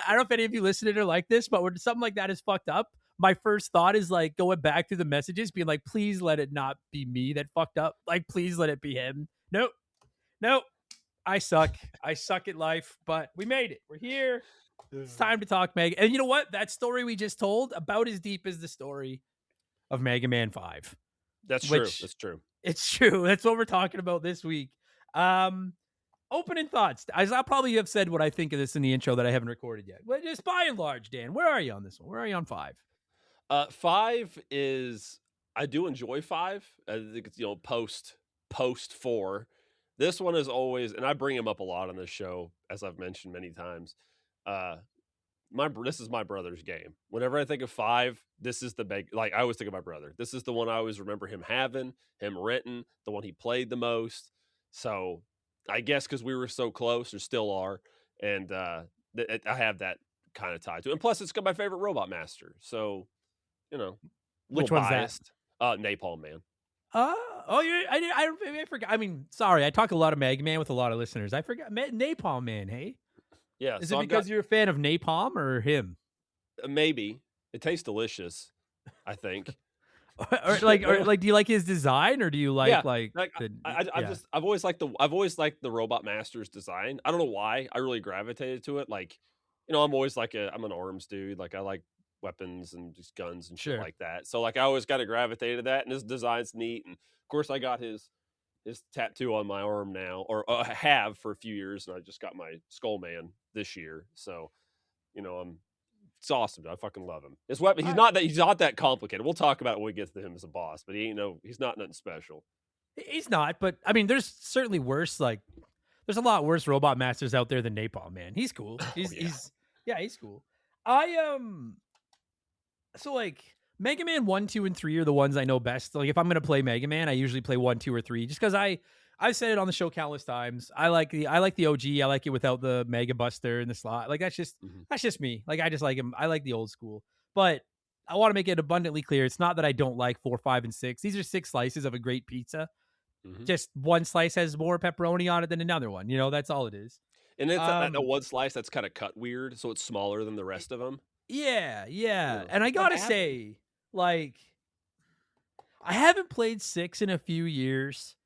I don't know if any of you listening are like this, but when something like that is fucked up, my first thought is like going back through the messages, being like, please let it not be me that fucked up. Like, please let it be him. Nope. I suck. I suck at life, but we made it. We're here. It's time to talk Mega. And you know what? That story we just told, about as deep as the story of Mega Man 5. That's true. That's true. It's true. That's what we're talking about this week. Opening thoughts. As I'll probably have said what I think of this in the intro that I haven't recorded yet. But just by and large, Dan, where are you on this one? Where are you on 5? 5 is I do enjoy 5. I think it's post 4. This one is always, and I bring him up a lot on this show, as I've mentioned many times. This is my brother's game. Whenever I think of 5, this is the big, like I always think of my brother. This is the one I always remember him having, him renting, the one he played the most. So I guess because we were so close, or still are, and I have that kind of tied to it. And plus, it's got my favorite Robot Master. So, Which one's biased. Napalm Man. I forgot. I mean, sorry, I talk a lot of Mega Man with a lot of listeners. I forgot Napalm Man. Hey, yeah. Is it because you're a fan of Napalm or him? Maybe it tastes delicious. I think. or do you like his design, or do you like I've always liked the Robot Master's design. I don't know why. I really gravitated to it. Like, I'm always I'm an arms dude. Like I like weapons and just guns and shit like that. So like I always got to gravitate to that, and his design's neat. And of course I got his tattoo on my arm now, or I have for a few years, and I just got my Skull Man this year. So, it's awesome. I fucking love him. His weapon, he's not that complicated. We'll talk about it when we get to him as a boss, but he's not nothing special. He's not, but I mean, there's certainly worse. Like, there's a lot worse Robot Masters out there than Napalm Man. He's cool. He's cool. So like Mega Man 1, 2, and 3 are the ones I know best. Like if I'm gonna play Mega Man, I usually play 1, 2, or 3, just because I've said it on the show countless times. I like the OG. I like it without the Mega Buster and the slot. Like that's just me. Like I just like him. I like the old school. But I want to make it abundantly clear. It's not that I don't like 4, 5, and 6. These are 6 slices of a great pizza. Just one slice has more pepperoni on it than another one. That's all it is. And it's that one slice that's kind of cut weird, so it's smaller than the rest of them. Yeah. And I gotta say, like, I haven't played 6 in a few years.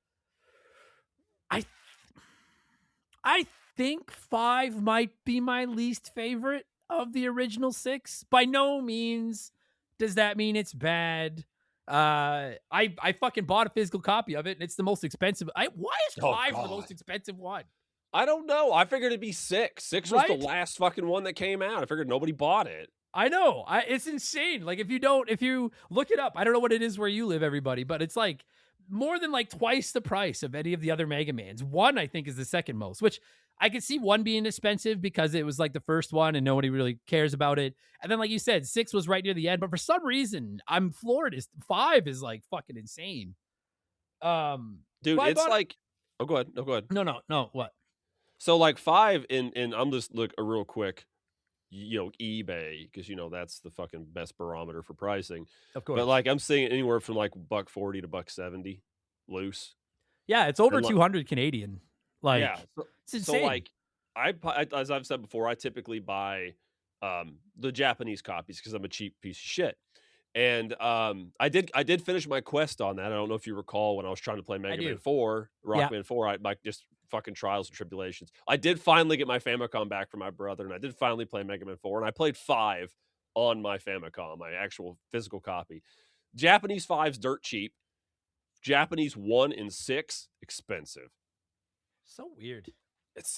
I think 5 might be my least favorite of the original 6. By no means does that mean it's bad. I fucking bought a physical copy of it, and it's the most expensive. Why is 5 the most expensive one? I don't know. I figured it'd be 6. 6 was the last fucking one that came out. I figured nobody bought it. I know. It's insane. Like if you look it up, I don't know what it is where you live, everybody, but it's like more than like twice the price of any of the other Mega Mans. 1, I think, is the second most, which I could see 1 being expensive because it was like the first one and nobody really cares about it. And then, like you said, 6 was right near the end, but for some reason, I'm floored. 5 is like fucking insane. Dude, it's like, oh, go ahead. No, go ahead. No. What? So like 5 and I'm just look a real quick, eBay, because that's the fucking best barometer for pricing. Of course. But like I'm seeing anywhere from like $140 to $170 loose. Yeah, it's over 200 Canadian. Like, yeah, it's insane. So like I as I've said before, I typically buy the Japanese copies because I'm a cheap piece of shit. And I did finish my quest on that. I don't know if you recall when I was trying to play Mega Man 4, Rockman 4, I like just fucking trials and tribulations. I did finally get my Famicom back from my brother, and I did finally play Mega Man 4, and I played 5 on my Famicom, my actual physical copy. Japanese 5's dirt cheap. Japanese 1 and 6 expensive. So weird.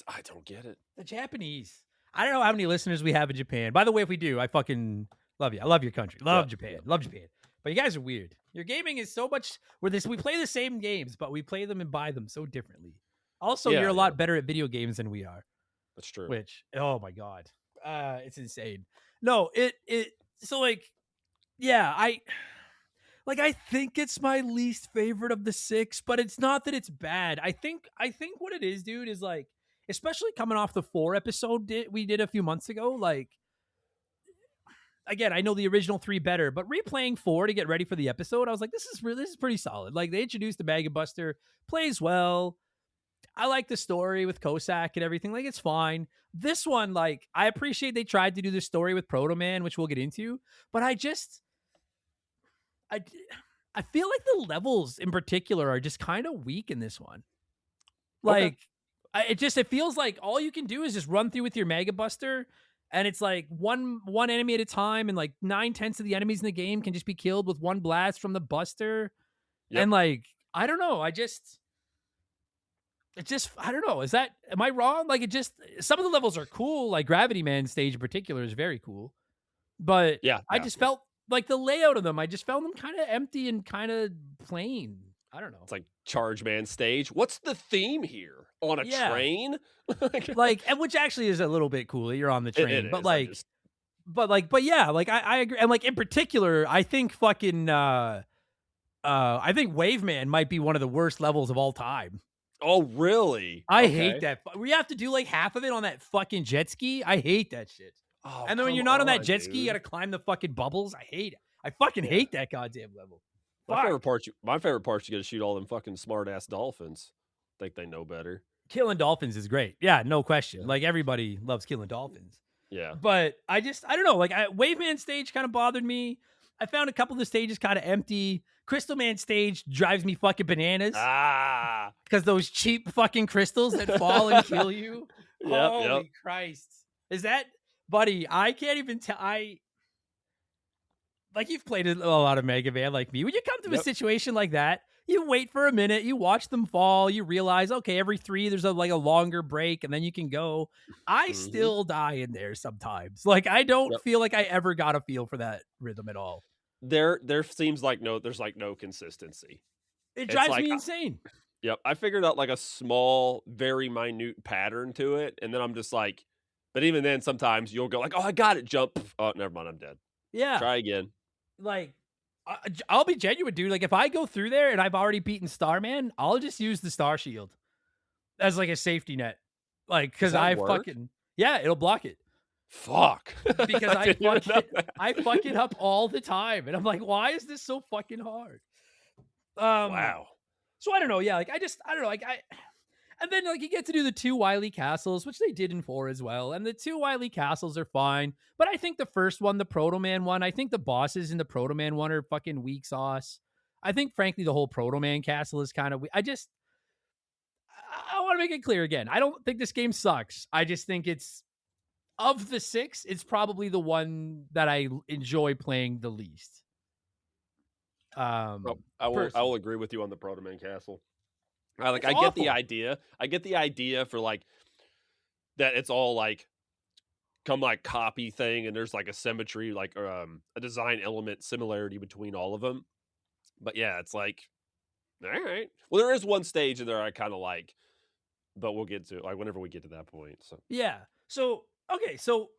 I don't get it. The Japanese. I don't know how many listeners we have in Japan. By the way, if we do, I fucking love you. I love your country. Love Japan. Love Japan. But you guys are weird. Your gaming is so much. We play the same games, but we play them and buy them so differently. Also, you're a lot better at video games than we are. That's true. Which, oh my god, it's insane. No, so like, yeah, I think it's my least favorite of the 6, but it's not that it's bad. I think what it is, dude, is like, especially coming off the 4 episode we did a few months ago, like, again, I know the original 3 better, but replaying 4 to get ready for the episode, I was like, this is pretty solid. Like, they introduced the Mega Buster, plays well. I like the story with Cossack and everything. Like, it's fine. This one, like, I appreciate they tried to do the story with Proto Man, which we'll get into, but I feel like the levels in particular are just kind of weak in this one. Like, it feels like all you can do is just run through with your Mega Buster, and it's like one enemy at a time, and like 9/10 of the enemies in the game can just be killed with one blast from the Buster. Yep. And like, I don't know. I don't know. Am I wrong? Like, some of the levels are cool. Like Gravity Man stage in particular is very cool. But I just felt like the layout of them, I just found them kind of empty and kind of plain. I don't know. It's like Charge Man stage. What's the theme here? On a train? Like, and which actually is a little bit cool. You're on the train. But yeah, like I agree. And like in particular, I think fucking I think Wave Man might be one of the worst levels of all time. Oh, really? I hate that. We have to do like half of it on that fucking jet ski. I hate that shit. Oh, and then when you're not on that jet ski, you got to climb the fucking bubbles. I hate it. I fucking hate that goddamn level. My favorite part, you got to shoot all them fucking smart ass dolphins. Think they know better. Killing dolphins is great. Yeah, no question. Like, everybody loves killing dolphins. Yeah. But I don't know. Like, Wave Man stage kind of bothered me. I found a couple of the stages kind of empty. Crystal Man stage drives me fucking bananas. Because those cheap fucking crystals that fall and kill you. Holy Christ. Is that, buddy, I can't even tell. Like, you've played a lot of Mega Man like me. When you come to a situation like that, you wait for a minute, you watch them fall, you realize, okay, every 3 there's a longer break, and then you can go. I still die in there sometimes. Like, I don't feel like I ever got a feel for that rhythm at all. There seems like there's no consistency. It drives me insane. Yep. I figured out like a small, very minute pattern to it, and then I'm just like, but even then sometimes you'll go like, oh, I got it, jump. Oh, never mind, I'm dead. Yeah. Try again. Like, I'll be genuine, dude. Like, if I go through there and I've already beaten Starman, I'll just use the Star Shield as like a safety net. Like, because it'll block it. Fuck. Because I fuck it up all the time. And I'm like, why is this so fucking hard? Wow. So I don't know. Yeah, like, I don't know. Like, and then like you get to do the 2 Wily castles, which they did in 4 as well. And the 2 Wily castles are fine. But I think the first one, the Proto Man one, I think the bosses in the Proto Man one are fucking weak sauce. I think, frankly, the whole Proto Man castle is kind of weak. I want to make it clear again. I don't think this game sucks. I just think it's, of the 6, it's probably the one that I enjoy playing the least. I will agree with you on the Proto Man castle. I get the idea. I get the idea for like that it's all like copy thing, and there's like a symmetry, like a design element similarity between all of them. But yeah, it's like, all right. Well, there is one stage in there I kind of like, but we'll get to it, like whenever we get to that point. So yeah. So okay. So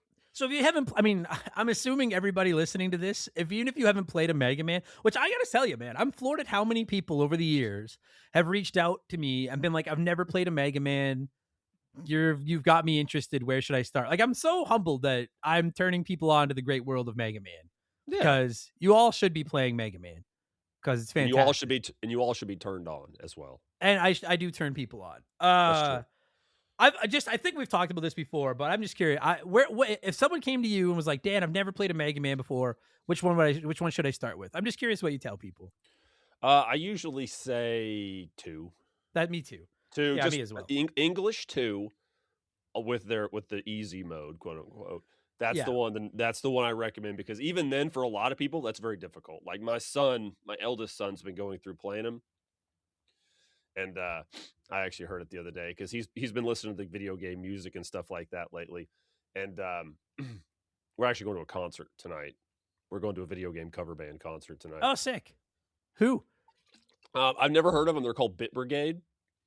if you haven't, I mean, I'm assuming everybody listening to this, even if you haven't played a Mega Man, which I gotta tell you, man, I'm floored at how many people over the years have reached out to me and been like, I've never played a Mega Man. You've got me interested. Where should I start? Like, I'm so humbled that I'm turning people on to the great world of Mega Man, because you all should be playing Mega Man, because it's fantastic. You all should be turned on as well. And I do turn people on. That's true. I think we've talked about this before, but I'm just curious. If someone came to you and was like, Dan, I've never played a Mega Man before, which one should I start with? I'm just curious what you tell people. I usually say 2. Me too. 2, yeah, just me as well. English 2, with the easy mode, quote unquote. That's the one. That's the one I recommend, because even then, for a lot of people, that's very difficult. Like my eldest son's been going through playing them, And I actually heard it the other day because he's been listening to the video game music and stuff like that lately. And we're actually going to a concert tonight. We're going to a video game cover band concert tonight. Oh, sick. Who? I've never heard of them. They're called Bit Brigade.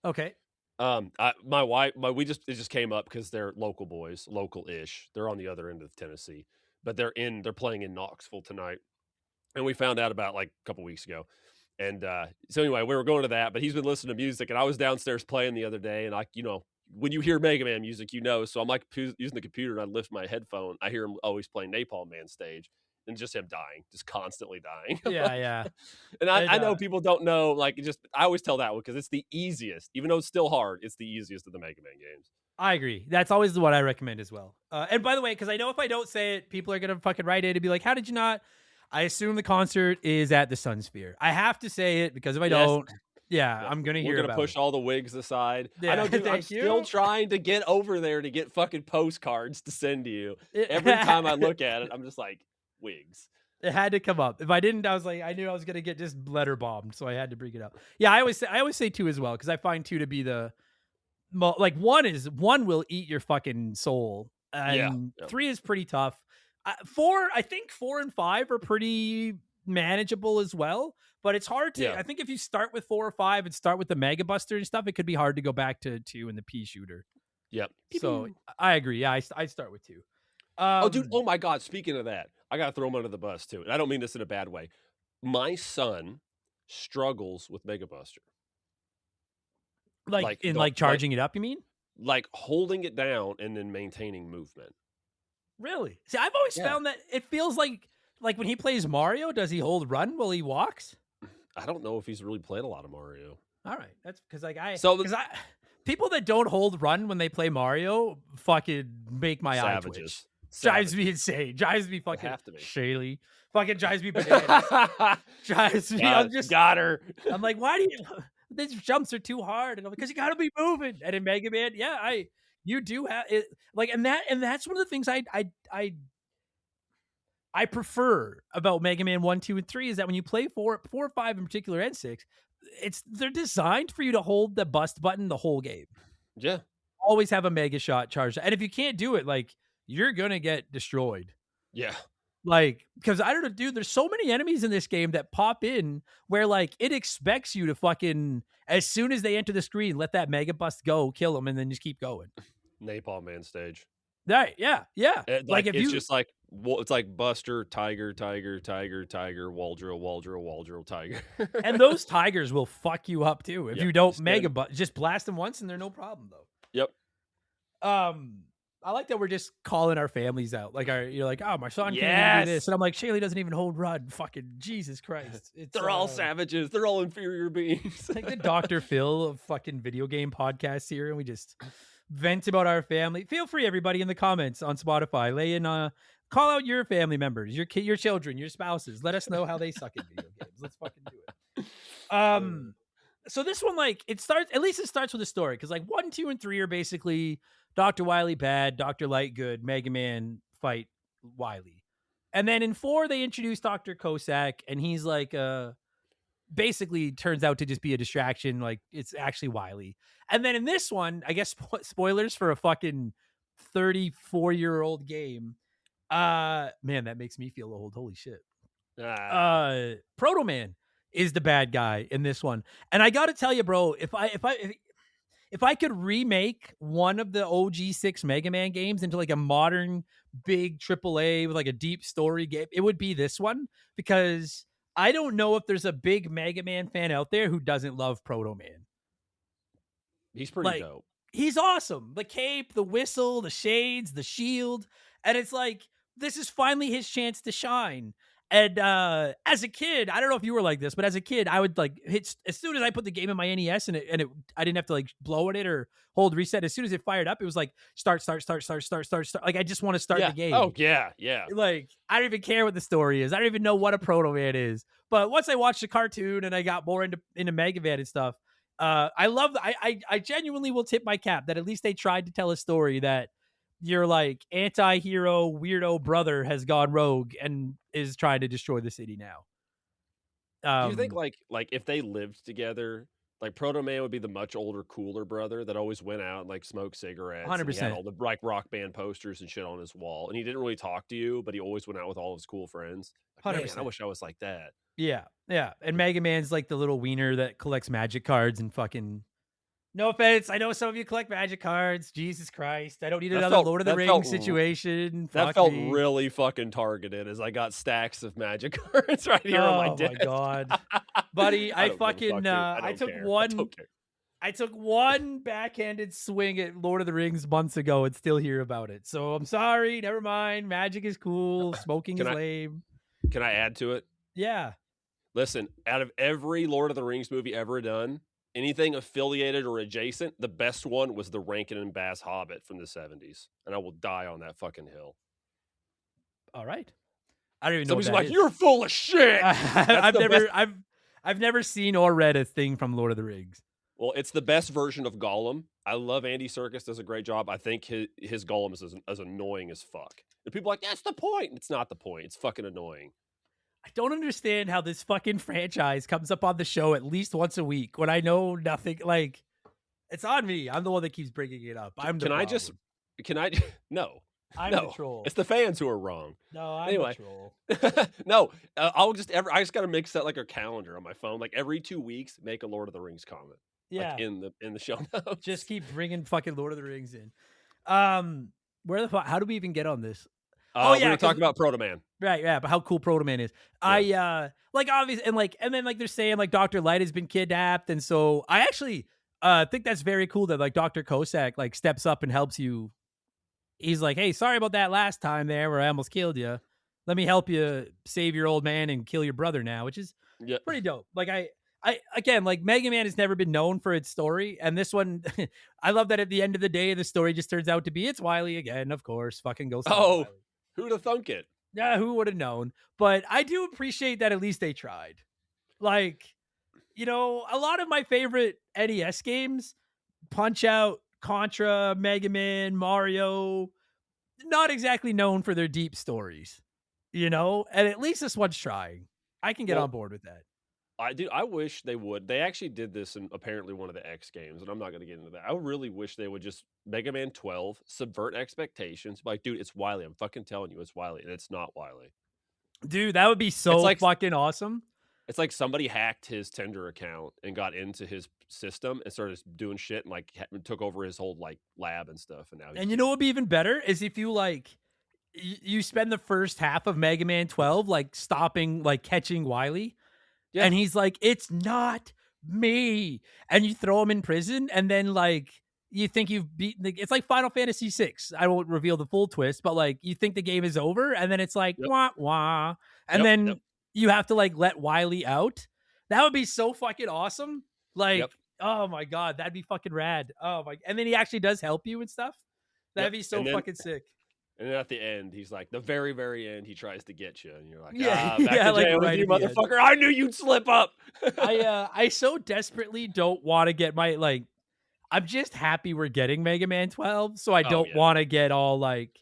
Okay. My wife, it just came up because they're local boys, local-ish. They're on the other end of Tennessee, but they're playing in Knoxville tonight, and we found out about like a couple weeks ago. And so anyway, we were going to that, but he's been listening to music, and I was downstairs playing the other day, and when you hear Mega Man music, so I'm like using the computer, and I lift my headphone, I hear him always playing Napalm Man stage. And just him dying, just constantly dying. Yeah. And I know people don't know, like, I always tell that one because it's the easiest, even though it's still hard, it's the easiest of the Mega Man games. I agree. That's always the one I recommend as well. And by the way, because I know if I don't say it, people are going to fucking write it and be like, how did you not? I assume the concert is at the Sun Sphere. I have to say it because if I don't, I'm going to hear about it. We're going to push all the wigs aside. Yeah, I know, dude, I'm still trying to get over there to get fucking postcards to send to you. Every time I look at it, I'm just like, wigs. It had to come up. If I didn't, I was like, I knew I was gonna get just letter bombed, so I had to bring it up. Yeah, I always say 2 as well because I find 2 to be the like 1 will eat your fucking soul, and 3 is pretty tough. 4, I think 4 and 5 are pretty manageable as well, but it's hard to. I think if you start with 4 or 5 and start with the Mega Buster and stuff, it could be hard to go back to 2 and the Pea Shooter. Yep. So I agree. Yeah, I start with 2. Dude! Oh my God! Speaking of that, I gotta throw him under the bus too, and I don't mean this in a bad way. My son struggles with Mega Buster, like charging it up. You mean? Like holding it down and then maintaining movement. Really? See, I've always found that it feels like when he plays Mario, does he hold run while he walks? I don't know if he's really played a lot of Mario. All right, that's because people that don't hold run when they play Mario fucking make my eye twitch. Drives me insane. Drives me fucking Shaylee. Fucking drives me bananas. Drives me. Got her. I'm like, why do you? These jumps are too hard, and I'm like, because you got to be moving. And in Mega Man, you do have it. Like, and that's one of the things I prefer about Mega Man 1, 2, and 3 is that when you play 4, 5 in particular, and 6, they're designed for you to hold the bust button the whole game. Yeah. Always have a Mega Shot charged, and if you can't do it, like, you're gonna get destroyed. Yeah. Like, because I don't know, dude, there's so many enemies in this game that pop in where, like, it expects you to fucking, as soon as they enter the screen, let that Mega Bust go, kill them, and then just keep going. Napalm Man stage. Right, yeah. Like if it's just like, it's like Buster, Tiger, Waldro, Tiger. And those tigers will fuck you up, too. If you don't Mega Bust, just blast them once and they're no problem, though. Yep. I like that we're just calling our families out. Like, you're like, oh, my son can't do this. And I'm like, Shaylee doesn't even hold run. Fucking Jesus Christ. They're all savages. They're all inferior beings. Like the Dr. Phil of fucking video game podcasts here. And we just vent about our family. Feel free, everybody, in the comments on Spotify. Lay in, call out your family members, your children, your spouses. Let us know how they suck at video games. Let's fucking do it. So this one, like, it starts with a story. Because, like, 1, 2, and 3 are basically Dr. Wily bad, Dr. Light good, Mega Man fight Wily. And then in 4, they introduce Dr. Cossack, and he's like, basically turns out to just be a distraction. Like, it's actually Wily. And then in this one, I guess spoilers for a fucking 34-year-old game. Man, that makes me feel old. Holy shit. Proto Man is the bad guy in this one. And I got to tell you, bro, if I could remake one of the OG 6 Mega Man games into like a modern big AAA with like a deep story game, it would be this one, because I don't know if there's a big Mega Man fan out there who doesn't love Proto Man. He's pretty dope. He's awesome. The cape, the whistle, the shades, the shield. And it's like, this is finally his chance to shine. And as a kid, I don't know if you were like this, but as a kid, I would like hit as soon as I put the game in my NES and I didn't have to like blow at it or hold reset. As soon as it fired up, it was like start. Like, I just want to start the game. Oh yeah. Like, I don't even care what the story is. I don't even know what a Proto Man is. But once I watched the cartoon and I got more into Mega Man and stuff, I genuinely will tip my cap that at least they tried to tell a story that your like anti-hero weirdo brother has gone rogue and is trying to destroy the city now. Do you think like if they lived together, Like Proto Man would be the much older, cooler brother that always went out and like smoked cigarettes. And he had 100%. all the like rock band posters and shit on his wall. And he didn't really talk to you, but he always went out with all of his cool friends. Like, man, I 100%. wish I was like that. Yeah, yeah. And Mega Man's like the little wiener that collects magic cards and fucking. No offense, I know some of you collect magic cards. Jesus Christ, I don't need another Lord of the Rings situation. That Fuck felt me. really fucking targeted as I got stacks of magic cards right here on my desk. Oh my god, buddy! I fucking I took one. I took one backhanded swing at Lord of the Rings months ago and still hear about it. So I'm sorry. Never mind. Magic is cool. Smoking is lame. Can I add to it? Yeah. Listen, out of every Lord of the Rings movie ever done, anything affiliated or adjacent, the best one was the Rankin and Bass Hobbit from the 70s. And I will die on that fucking hill. All right. I don't even Somebody's know like, you're full of shit. I've never seen or read a thing from Lord of the Rings. Well, it's the best version of Gollum. I love Andy Serkis, does a great job. I think his Gollum is as annoying as fuck. And people are like, that's the point. It's not the point. It's fucking annoying. I don't understand how this fucking franchise comes up on the show at least once a week when I know nothing. Like, it's on me. I'm the one that keeps bringing it up. No. I'm the troll. It's the fans who are wrong. No, I'm the troll. No, I just got to mix that like a calendar on my phone. Like every 2 weeks, make a Lord of the Rings comment. Yeah. Like in the show notes. Just keep bringing fucking Lord of the Rings in. Where the fuck? How do we even get on this? We're gonna talk about Proto Man. Right, yeah, but how cool Proto Man is. Yeah. Like obviously, and then like they're saying like Dr. Light has been kidnapped, and so I actually think that's very cool that like Dr. Cossack like steps up and helps you. He's like, hey, sorry about that last time there where I almost killed you. Let me help you save your old man and kill your brother now, which is pretty dope. Like I again, like Mega Man has never been known for its story, and this one, I love that at the end of the day, the story just turns out to be it's Wily again, of course. Fucking go. Who'd have thunk it? Yeah, who would have known? But I do appreciate that at least they tried. Like, you know, a lot of my favorite NES games, Punch Out, Contra, Mega Man, Mario, not exactly known for their deep stories, you know? And at least this one's trying. I can get on board with that. I wish they would. They actually did this in apparently one of the X games, and I'm not going to get into that. I really wish they would just Mega Man 12 subvert expectations. Like, dude, it's Wily. I'm fucking telling you, it's Wily, and it's not Wily. Dude, that would be so fucking awesome. It's like somebody hacked his Tinder account and got into his system and started doing shit and like took over his whole like lab and stuff. And now, and you know what would be even better is if you like you spend the first half of Mega Man 12 like stopping like catching Wily. Yeah. And he's like, it's not me. And you throw him in prison. And then like, you think you've beaten it's like Final Fantasy VI. I won't reveal the full twist, but like, you think the game is over. And then it's like, wah, wah. And then you have to like let Wily out. That would be so fucking awesome. Like, oh my God, that'd be fucking rad. Oh my. And then he actually does help you and stuff. That'd be so fucking sick. And then at the end, he's like, the very, very end, he tries to get you. And you're like, back to jail like with you, motherfucker. I knew you'd slip up. I so desperately don't want to get my, like, I'm just happy we're getting Mega Man 12. So I don't want to get all like,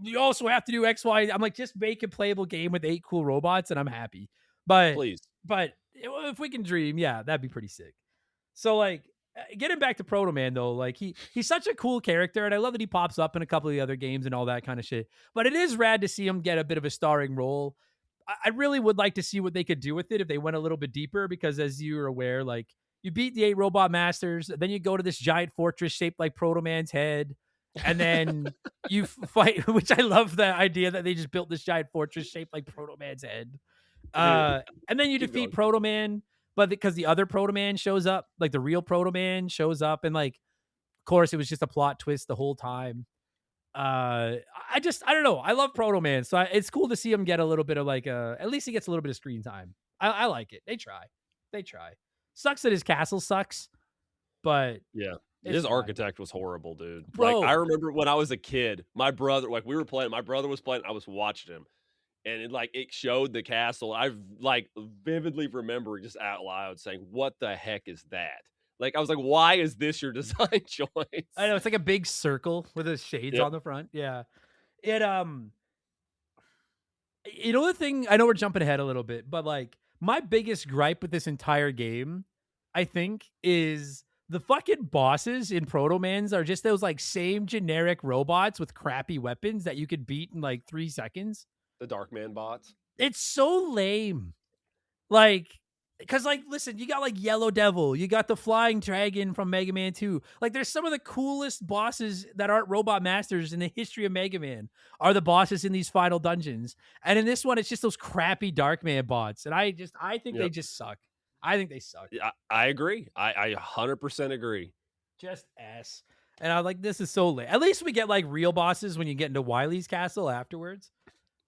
you also have to do X, Y. I'm like, just make a playable game with 8 cool robots and I'm happy. But, please. But if we can dream, that'd be pretty sick. So like, getting back to Proto Man though, like he's such a cool character, and I love that he pops up in a couple of the other games and all that kind of shit. But it is rad to see him get a bit of a starring role. I really would like to see what they could do with it if they went a little bit deeper, because as you're aware, like you beat the 8 robot masters, then you go to this giant fortress shaped like Proto Man's head, and then you fight, which I love the idea that they just built this giant fortress shaped like Proto Man's head. And then you defeat Proto Man. But because the other Proto Man shows up, like the real Proto Man shows up, and like, of course, it was just a plot twist the whole time. I don't know. I love Proto Man, so it's cool to see him get a little bit of like at least he gets a little bit of screen time. I like it. They try. Sucks that his castle sucks, but his architect was horrible, dude. Bro. Like I remember when I was a kid, my brother, like we were playing, my brother was playing, I was watching him. And it showed the castle. I like vividly remember just out loud saying, "What the heck is that?" Like I was like, "Why is this your design choice?" I know it's like a big circle with the shades on the front. Yeah, it you know the thing. I know we're jumping ahead a little bit, but like my biggest gripe with this entire game, I think, is the fucking bosses in Proto Mans are just those like same generic robots with crappy weapons that you could beat in like 3 seconds. The Darkman bots. It's so lame. Like, because, like, listen, you got like Yellow Devil, you got the Flying Dragon from Mega Man 2. Like, there's some of the coolest bosses that aren't robot masters in the history of Mega Man are the bosses in these final dungeons. And in this one, it's just those crappy Darkman bots. And I think they just suck. I think they suck. Yeah, I agree. I 100% agree. Just ass. And I'm like, this is so lame. At least we get like real bosses when you get into Wily's castle afterwards.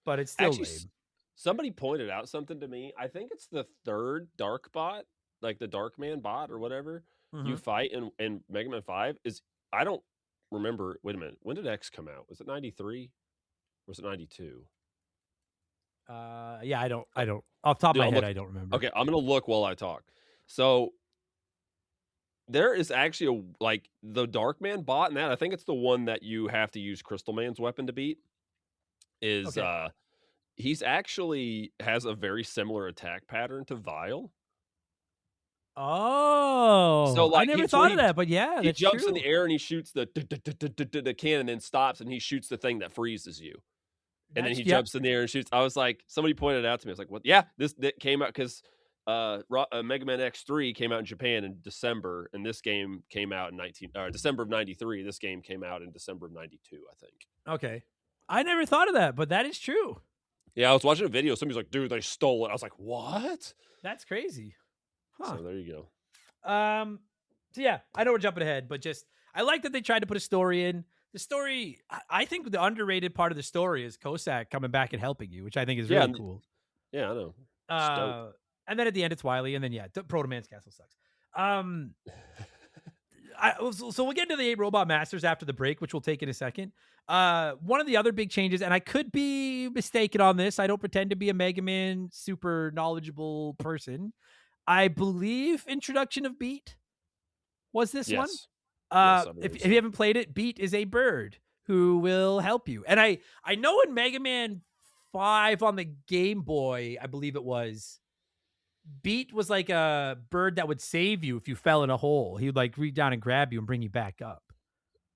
But it's still Actually, lame. Somebody pointed out something to me. I think it's the third Dark bot, like the Darkman bot or whatever you fight in Mega Man 5. I don't remember. Wait a minute. When did X come out? Was it 93? Or was it 92? Yeah, I don't off the top of my head, I don't remember. Okay, I'm gonna look while I talk. So there is actually like the Darkman bot in that. I think it's the one that you have to use Crystal Man's weapon to beat. He's actually has a very similar attack pattern to Vile. Oh, So like I never thought of that, but yeah, he that's jumps true. in the air and he shoots the cannon and then stops and he shoots the thing that freezes you. And then he jumps in the air and shoots. I was like, somebody pointed it out to me. I was like, what? Yeah, that came out because Mega Man X3 came out in Japan in December, and this game came out in December of 93. This game came out in December of 92, I think. Okay. I never thought of that, but that is true. Yeah, I was watching a video. Somebody's like, dude, they stole it. I was like, what? That's crazy. Huh. So there you go. So yeah, I know we're jumping ahead, but just I like that they tried to put a story in. The story, I think the underrated part of the story is Cossack coming back and helping you, which I think is really cool. Yeah, I know. And then at the end it's Wily, and then Proto Man's castle sucks. So we'll get into the 8 Robot Masters after the break, which we'll take in a second. One of the other big changes, and I could be mistaken on this, I don't pretend to be a Mega Man super knowledgeable person. I believe introduction of Beat was this one. If you haven't played it, Beat is a bird who will help you. And I know in Mega Man 5 on the Game Boy, I believe it was, Beat was like a bird that would save you if you fell in a hole. He would like reach down and grab you and bring you back up.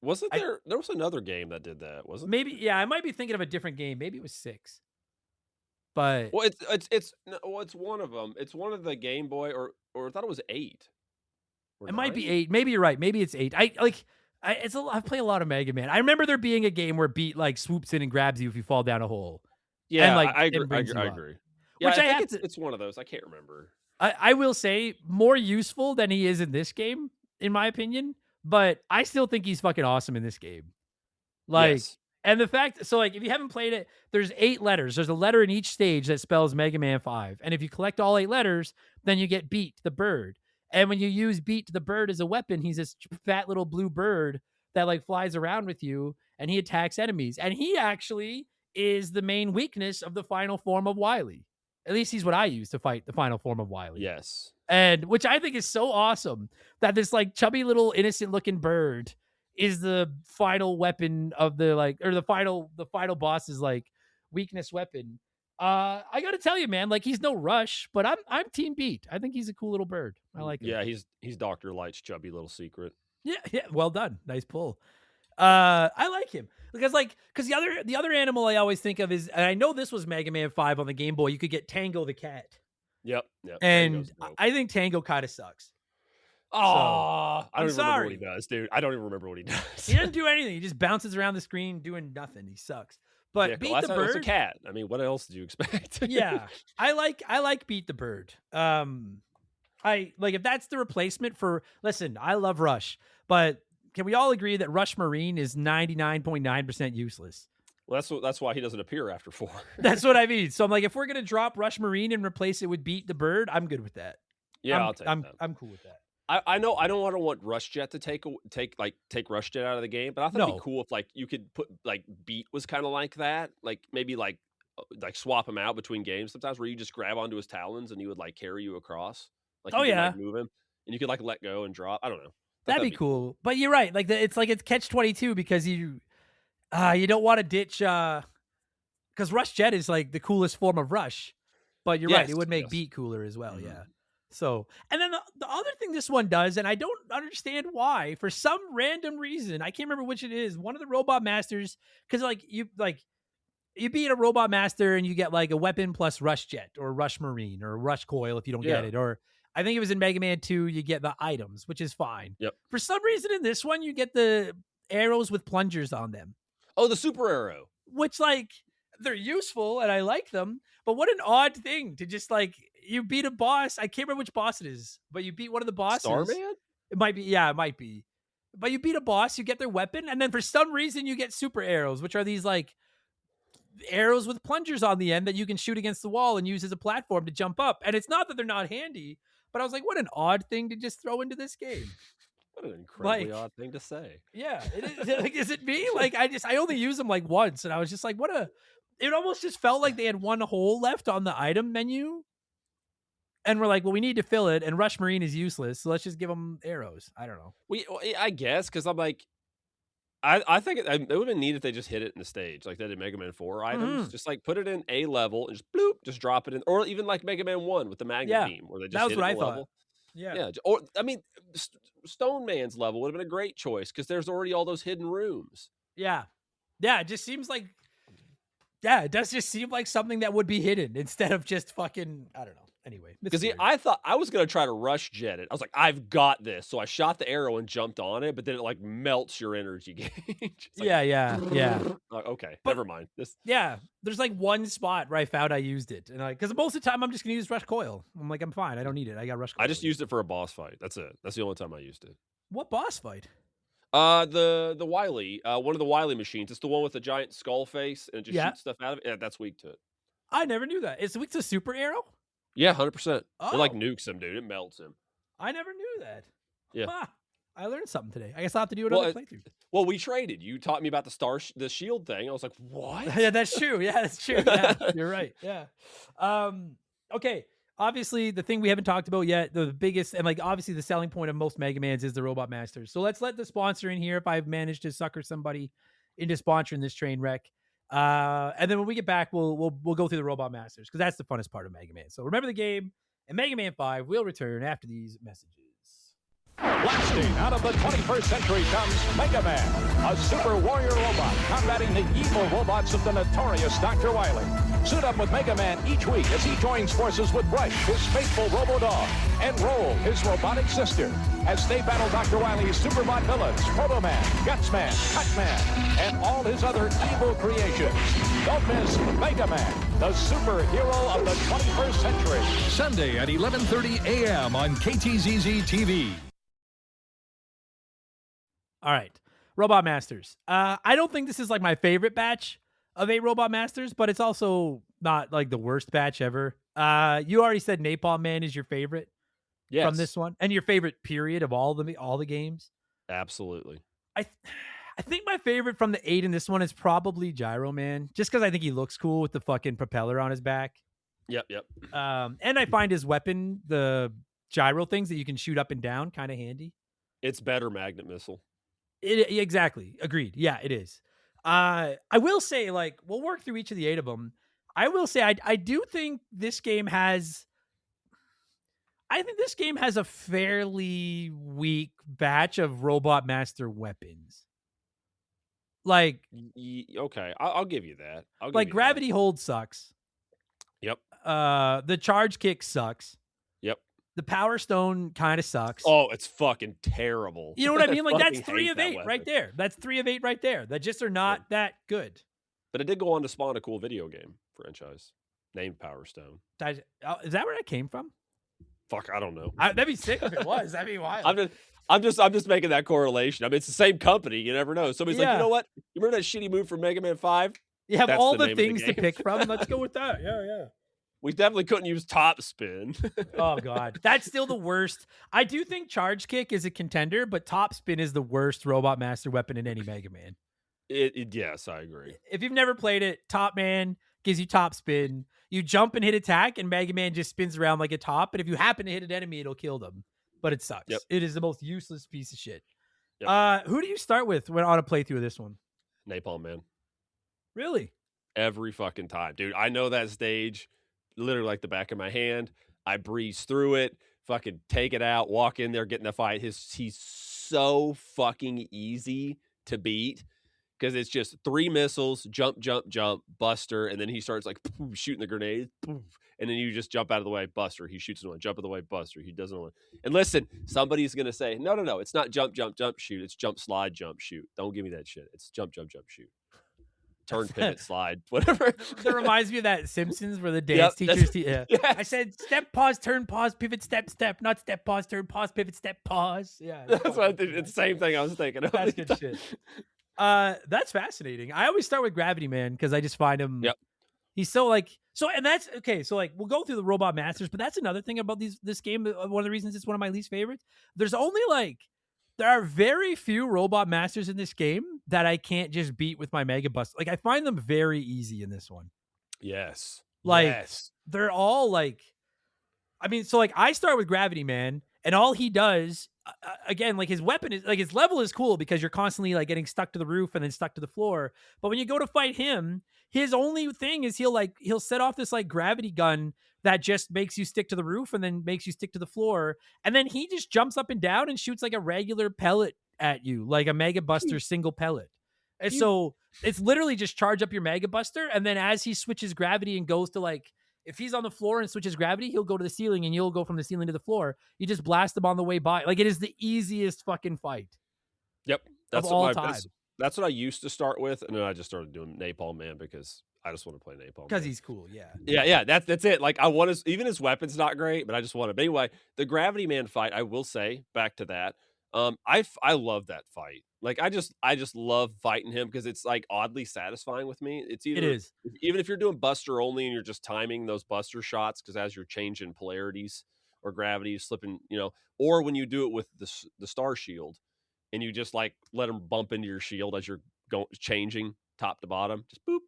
Wasn't there? There was another game that did that, wasn't? Maybe, yeah. I might be thinking of a different game. Maybe it was 6. But well, it's one of them. It's one of the Game Boy, or I thought it was 8. It might be 8. Maybe you're right. Maybe it's 8. I've played a lot of Mega Man. I remember there being a game where Beat like swoops in and grabs you if you fall down a hole. Yeah, and, like, I agree. Yeah, Which I think it's one of those. I can't remember. I will say more useful than he is in this game, in my opinion. But I still think he's fucking awesome in this game. Like, yes. And the fact, so like, if you haven't played it, there's 8 letters. There's a letter in each stage that spells Mega Man 5. And if you collect all 8 letters, then you get Beat, the bird. And when you use Beat, the bird, as a weapon, he's this fat little blue bird that like flies around with you and he attacks enemies. And he actually is the main weakness of the final form of Wily. At least he's what I use to fight the final form of Wily. Yes. And which I think is so awesome that this like chubby little innocent looking bird is the final weapon of the like, or the final boss's like weakness weapon. I gotta tell you, man, like he's no Rush, but I'm Team Beat. I think he's a cool little bird. I like him. Yeah, he's Dr. Light's chubby little secret. Yeah, well done. Nice pull. I like him because the other animal I always think of is, and I know this was Mega Man 5 on the Game Boy, you could get Tango the cat. Yep. And I think Tango kind of sucks. Oh, I don't even remember what he does, dude. I don't even remember what he does. He doesn't do anything. He just bounces around the screen doing nothing. He sucks. But Beat the Bird, it's a cat. I mean, what else did you expect? Yeah, I like Beat the Bird. I like if that's the replacement for. Listen, I love Rush, but can we all agree that Rush Marine is 99.9% useless? Well, that's why he doesn't appear after 4. That's what I mean. So I'm like, if we're gonna drop Rush Marine and replace it with Beat the Bird, I'm good with that. Yeah, I'll take that. I'm cool with that. I know I don't want Rush Jet to take Rush Jet out of the game, but I thought it'd be cool if like you could put like Beat was kind of like that, like maybe like swap him out between games sometimes, where you just grab onto his talons and he would like carry you across. Like you could, like, move him and you could like let go and drop. I don't know. That'd be cool. But you're right. Like it's catch-22 because you don't want to ditch because Rush Jet is like the coolest form of Rush. But you're right. It would make Beat cooler as well. Mm-hmm. Yeah. So, and then the other thing this one does, and I don't understand why, for some random reason, I can't remember which it is. One of the Robot Masters, because you beat a Robot Master and you get like a weapon plus Rush Jet or Rush Marine or Rush Coil if you don't get Yeah. it. Or I think it was in Mega Man 2, you get the items, which is fine. Yep. For some reason in this one, you get the arrows with plungers on them, Oh, the super arrow. which like they're useful and I like them. But what an odd thing to just like you beat a boss. I can't remember which boss it is, but you beat one of the bosses. Starman? It might be, yeah, it might be. But you beat a boss, you get their weapon, and then for some reason you get super arrows, which are these like arrows with plungers on the end that you can shoot against the wall and use as a platform to jump up. And it's not that they're not handy, but I was like, what an odd thing to just throw into this game. What an incredibly Like- odd thing to say. Yeah, it is. Like, is it me? Like, I only use them like once, and I was just like, it almost just felt like they had one hole left on the item menu. And we're like, well, we need to fill it, and Rush Marine is useless, so let's just give them arrows. I don't know. I guess, because I'm like, I think it would have been neat if they just hit it in the stage, like they did Mega Man 4 items. Just like put it in a level and just bloop, just drop it in, or even like Mega Man 1 with the magnet Yeah, beam, where they just that was hit what it I in a thought. level. Yeah. Yeah, or I mean, Stone Man's level would have been a great choice because there's already all those hidden rooms. Yeah. Yeah. It just seems like, yeah, it does just seem like something that would be hidden instead of just fucking, I don't know. Anyway. Because I thought I was gonna try to rush jet it. I was like, I've got this. So I shot the arrow and jumped on it, but then it like melts your energy gauge. It's like, Yeah. okay, But- never mind. This Yeah. There's like one spot where I found I used it. And because most of the time I'm just going to use Rush Coil. I'm like, I'm fine. I don't need it. I got Rush Coil. I just used it for a boss fight. That's it. That's the only time I used it. What boss fight? The Wily, one of the Wily machines. It's the one with the giant skull face and it just Yeah. shoots stuff out of it. Yeah, that's weak to it. I never knew that. It's weak to Super Arrow? Yeah, 100%. It like Oh. nukes him, dude. It melts him. I never knew that. Yeah. Huh. I learned something today. I guess I'll have to do another playthrough. Well, we traded. You taught me about the shield thing. I was like, what? Yeah, that's true. Yeah, that's true. Yeah, you're right. Yeah. Okay. Obviously, the thing we haven't talked about yet, the biggest, and like obviously the selling point of most Mega Mans is the Robot Masters. So let's let the sponsor in here if I've managed to sucker somebody into sponsoring this train wreck. And then when we get back, we'll go through the Robot Masters because that's the funnest part of Mega Man. So remember the game, and Mega Man 5 will return after these messages. Blasting out of the 21st century comes Mega Man, a super warrior robot combating the evil robots of the notorious Dr. Wily. Suit up with Mega Man each week as he joins forces with Bright, his faithful Robo-Dog, and Roll, his robotic sister, as they battle Dr. Wily's Superbot villains, Proto Man, Guts Man, Cut Man, and all his other evil creations. Don't miss Mega Man, the superhero of the 21st century. Sunday at 11:30 a.m. on KTZZ TV. All right. Robot Masters. I don't think this is like my favorite batch of 8 Robot Masters, but it's also not like the worst batch ever. You already said Napalm Man is your favorite from this one, and your favorite period of all the games. Absolutely. I think my favorite from the 8 in this one is probably Gyro Man, just because I think he looks cool with the fucking propeller on his back. Yep. And I find his weapon, the gyro things that you can shoot up and down, kind of handy. It's better magnet missile. Exactly. Agreed. Yeah, it is. I will say, like, we'll work through each of the 8 of them. I will say, I do think this game has. I think this game has a fairly weak batch of Robot Master weapons. Like, Okay, I'll give you that. like Gravity Hold sucks. Yep. The Charge Kick sucks. Yep. The Power Stone kind of sucks. Oh, it's fucking terrible. You know what I mean? Like, that's fucking 3 hate of that 8 right weapon. there. That's 3 of 8 right there. That just are not that good. But it did go on to spawn a cool video game franchise named Power Stone. Is that where that came from? Fuck, I don't know. That'd be sick if it was. That'd be wild. I'm just making that correlation. I mean, it's the same company. You never know. Somebody's like, Yeah. you know what? You remember that shitty move from Mega Man 5? You have That's all the the name of the things to game. pick from. Let's go with that. Yeah. We definitely couldn't use Top Spin. Oh, God. That's still the worst. I do think Charge Kick is a contender, but Top Spin is the worst Robot Master weapon in any Mega Man. Yes, I agree. If you've never played it, Top Man gives you Top Spin. You jump and hit attack, and Mega Man just spins around like a top. And if you happen to hit an enemy, it'll kill them. But it sucks. Yep. It is the most useless piece of shit. Yep. Who do you start with when on a playthrough of this one? Napalm Man. Really? Every fucking time. Dude, I know that stage literally like the back of my hand. I breeze through it. fucking take it out, walk in there, get in the fight. He's so fucking easy to beat because it's just 3 missiles, jump, jump, jump, Buster, and then he starts like poof, shooting the grenade, poof, and then you just jump out of the way, Buster. He shoots another one, jump out of the way, Buster. He does another one. And listen, somebody's gonna say, no, it's not jump, jump, jump, shoot. It's jump, slide, jump, shoot. Don't give me that shit. It's jump, jump, jump, shoot. Turn, pivot, slide, whatever. That reminds me of that Simpsons where the dance teachers. Yeah. Yes. I said step, pause, turn, pause, pivot, step, step, not step, pause, turn, pause, pivot, step, pause. Yeah. That's what it's the same thing I was thinking of. That's good shit. That's fascinating. I always start with Gravity Man because I just find him. Yep. He's so like and that's okay. So like we'll go through the Robot Masters, but that's another thing about this game. One of the reasons it's one of my least favorites. There's only there are very few Robot Masters in this game that I can't just beat with my Mega Buster. Like I find them very easy in this one. Yes. They're all I mean, so I start with Gravity Man, and all he does, again, his weapon is his level is cool because you're constantly getting stuck to the roof and then stuck to the floor. But when you go to fight him, his only thing is he'll set off this gravity gun that just makes you stick to the roof and then makes you stick to the floor. And then he just jumps up and down and shoots a regular pellet at you, like a Mega Buster single pellet. And so it's literally just charge up your Mega Buster. And then as he switches gravity and goes to if he's on the floor and switches gravity, he'll go to the ceiling and you'll go from the ceiling to the floor. You just blast him on the way by. It is the easiest fucking fight. Yep. That's of all time. That's what I used to start with. And then I just started doing Napalm Man because I just want to play Napalm. Because he's cool, yeah. Yeah, that's it. I want even his weapon's not great, but I just want it. But anyway, the Gravity Man fight, I will say, back to that. I love that fight. I just love fighting him because it's oddly satisfying with me. It is. Even if you're doing Buster only and you're just timing those Buster shots, because as you're changing polarities or gravity, slipping, or when you do it with the Star Shield and you just let them bump into your shield as you're changing top to bottom, just boop.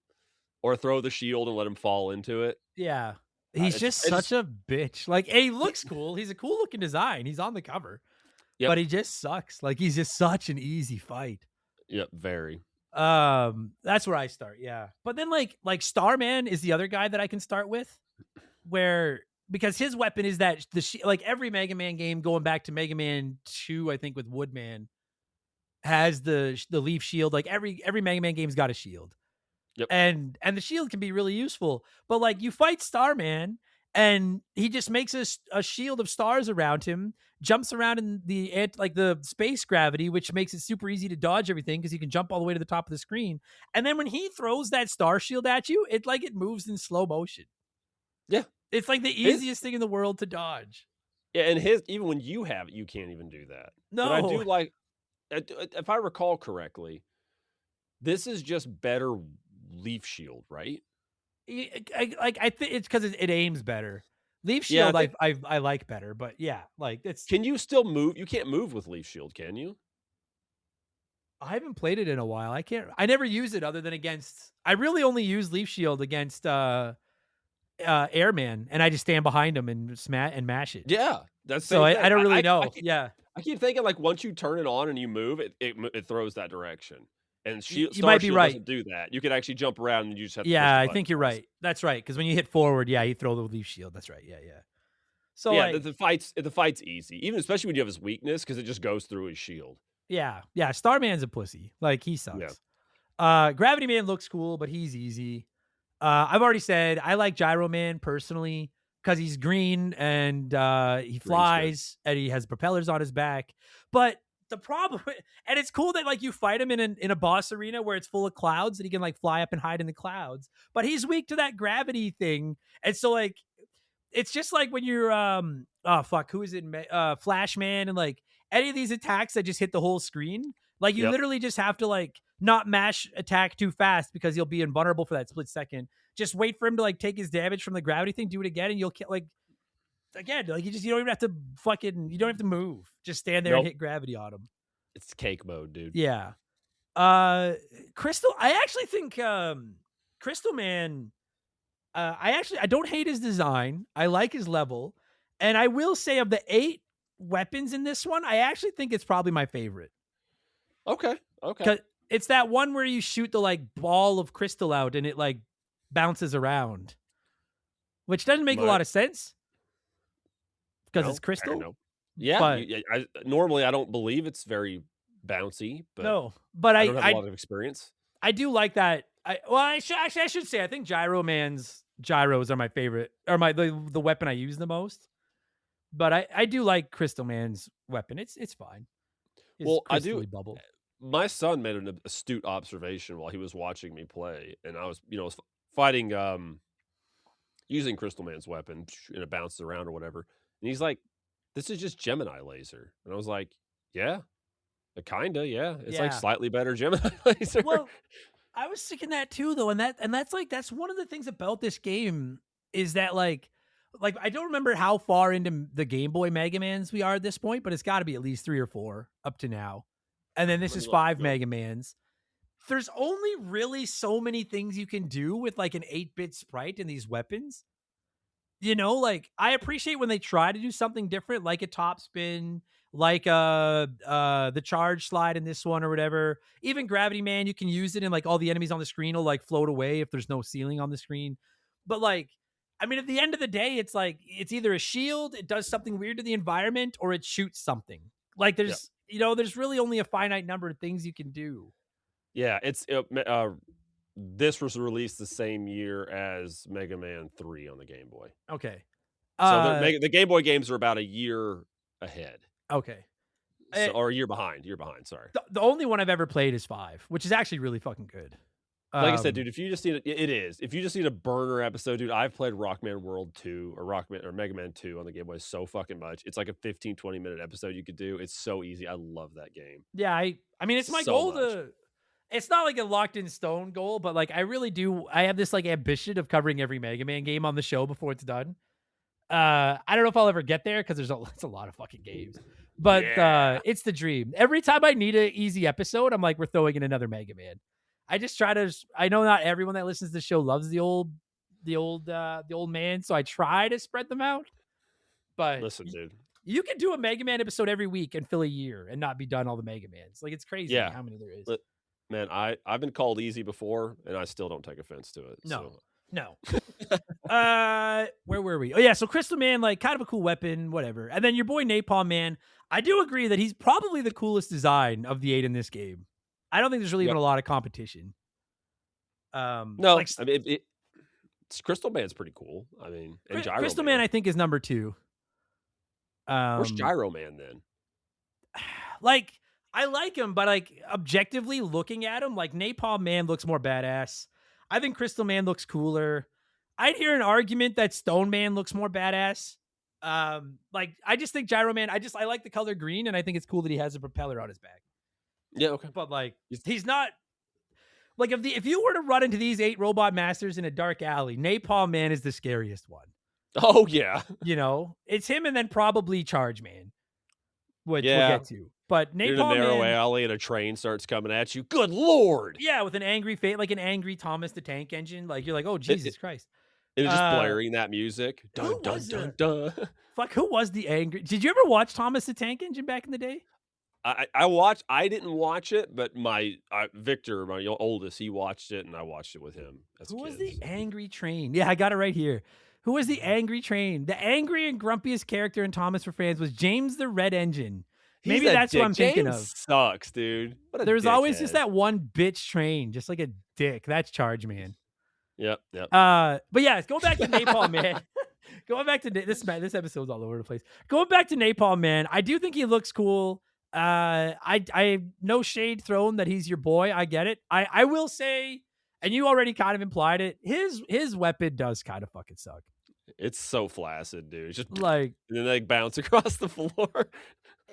Or throw the shield and let him fall into it. Yeah. He's just such a bitch. He looks cool. He's a cool looking design. He's on the cover. Yep. But he just sucks. He's just such an easy fight. Yep, very. That's where I start, yeah. But then Starman is the other guy that I can start with, because his weapon is that every Mega Man game going back to Mega Man 2, I think with Woodman, has the leaf shield. Every Mega Man game's got a shield. Yep. And the shield can be really useful. But you fight Starman and he just makes a shield of stars around him, jumps around in the space gravity, which makes it super easy to dodge everything because you can jump all the way to the top of the screen. And then when he throws that star shield at you, it moves in slow motion. Yeah. It's the easiest thing in the world to dodge. Yeah, and even when you have it, you can't even do that. No. But I do if I recall correctly, this is just better Leaf Shield, right? I think it's because it aims better. Leaf Shield, yeah, I like better, but yeah, it's. Can you still move? You can't move with Leaf Shield, can you? I haven't played it in a while. I never use it other than against. I really only use Leaf Shield against Airman, and I just stand behind him and mash it. Yeah, that's so I don't really know. I keep thinking once you turn it on and you move, it throws that direction. And you might be right. Doesn't do that. You can actually jump around and you just have to Yeah, I think you're right. That's right. Because when you hit forward, you throw the Leaf Shield. That's right. Yeah. So yeah, the fight's easy, even especially when you have his weakness because it just goes through his shield. Yeah. Starman's a pussy. He sucks. Yeah. Gravity Man looks cool, but he's easy. I've already said I like Gyro Man personally because he's green and he flies and he has propellers on his back. But the problem, and it's cool that you fight him in a boss arena where it's full of clouds and he can fly up and hide in the clouds, but he's weak to that gravity thing. And so it's just when you're who is it, Flash Man, and any of these attacks that just hit the whole screen, you literally just have to not mash attack too fast because you'll be invulnerable for that split second. Just wait for him to take his damage from the gravity thing, do it again, and you'll kill again, you don't even have to you don't have to move. Just stand there and hit gravity on him. It's cake mode, dude. Yeah. Crystal, I actually think Crystal Man, I don't hate his design. I like his level. And I will say of the 8 weapons in this one, I actually think it's probably my favorite. Okay. 'Cause it's that one where you shoot the ball of crystal out and it bounces around, which doesn't make a lot of sense. because No, it's crystal. no. Yeah, But normally I don't believe it's very bouncy, but no, but I don't have a lot of experience. I do like that. I should say I think Gyro Man's gyros are my favorite, or the weapon I use the most. But I do like Crystal Man's weapon. It's fine. It's Well, I do. crystally bubble. My son made an astute observation while he was watching me play, and I was, fighting, using Crystal Man's weapon, and it bounced around or whatever. And he's like, "This is just Gemini laser," and I was like, "Yeah, kinda, yeah. It's like Yeah. slightly better Gemini laser." Well, I was thinking that too, though, and that's one of the things about this game is that like I don't remember how far into the Game Boy Mega Mans we are at this point, but it's got to be at least 3 or 4 up to now, and then this Let is me look, 5 yeah. Mega Mans. There's only really so many things you can do with like an 8-bit sprite and these weapons. Like I appreciate when they try to do something different, like a top spin, like the charge slide in this one or whatever. Even Gravity Man, you can use it and like all the enemies on the screen will like float away if there's no ceiling on the screen. But like, I mean, at the end of the day, it's like it's either a shield, it does something weird to the environment, or it shoots something. Like there's there's really only a finite number of things you can do. Yeah, this was released the same year as Mega Man 3 on the Game Boy. Okay. So the Game Boy games are about a year ahead. Okay. Or a year behind. Sorry. The only one I've ever played is 5, which is actually really fucking good. Like I said, dude, if you just need if you just need a burner episode, dude, I've played Rockman World 2 or Mega Man 2 on the Game Boy so fucking much. It's like a 15-20 minute episode you could do. It's so easy. I love that game. Yeah, I mean it's my So goal much. to it's not like a locked in stone goal, but like I really do I have this like ambition of covering every Mega Man game on the show before it's done. I don't know if I'll ever get there because it's a lot of fucking games. But it's the dream. Every time I need an easy episode, I'm like, we're throwing in another Mega Man. I just try to. I know not everyone that listens to the show loves the old man, so I try to spread them out. But Listen, dude, you can do a Mega Man episode every week and fill a year and not be done all the Mega Mans. Like it's crazy how many there is. Man, I've been called easy before, and I still don't take offense to it. No. Where were we? Oh yeah, so Crystal Man, like kind of a cool weapon, whatever. And then your boy Napalm Man, I do agree that he's probably the coolest design of the 8 in this game. I don't think there's really even a lot of competition. No, like, I mean Crystal Man's pretty cool. I mean, and Gyro Crystal Man I think is number 2. Where's Gyro Man then? Like I like him, but like objectively looking at him, like Napalm Man looks more badass. I think Crystal Man looks cooler. I'd hear an argument that Stone Man looks more badass. Like I just think Gyro Man, I like the color green, and I think it's cool that he has a propeller on his back. Yeah, okay. But like he's not like if you were to run into these 8 robot masters in a dark alley, Napalm Man is the scariest one. Oh yeah. It's him and then probably Charge Man, which we'll get to. But Napalm You're in a narrow Man, alley and a train starts coming at you. Good Lord. yeah, with an angry face, like an angry Thomas the Tank Engine. Like you're like, oh Jesus Christ. And it's just blaring that music. Dun who dun was dun it? dun. Fuck, who was the angry? Did you ever watch Thomas the Tank Engine back in the day? I didn't watch it, but my Victor, my oldest, he watched it, and I watched it with him. Who was the angry train? Yeah, I got it right here. Who was the angry train? The angry and grumpiest character in Thomas for Fans was James the Red Engine. Maybe that's what I'm thinking of. Sucks, dude. There's always just that one bitch train, just like a dick. That's Charge Man. Yep. But yeah, go back to Napalm Man. Going back to this episode's all over the place. Going back to Napalm Man, I do think he looks cool. I no shade thrown that he's your boy. I get it. I will say, and you already kind of implied it, his weapon does kind of fucking suck. It's so flaccid, dude. It's just like, and then they bounce across the floor.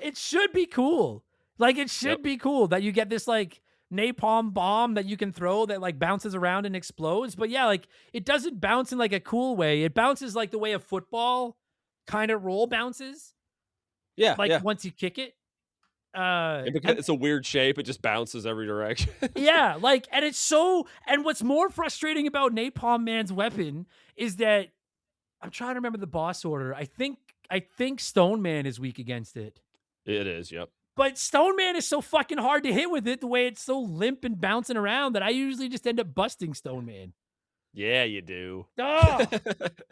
It should be cool. Like it should be cool that you get this like napalm bomb that you can throw that like bounces around and explodes. But yeah, like it doesn't bounce in like a cool way. It bounces like the way a football kind of roll bounces. Yeah. Like once you kick it. Because it's a weird shape, it just bounces every direction. Yeah, like, and it's so, and what's more frustrating about Napalm Man's weapon is that I'm trying to remember the boss order. I think Stone Man is weak against it. It is, yep. But Stone Man is so fucking hard to hit with it, the way it's so limp and bouncing around, that I usually just end up busting Stone Man. Yeah, you do. Oh,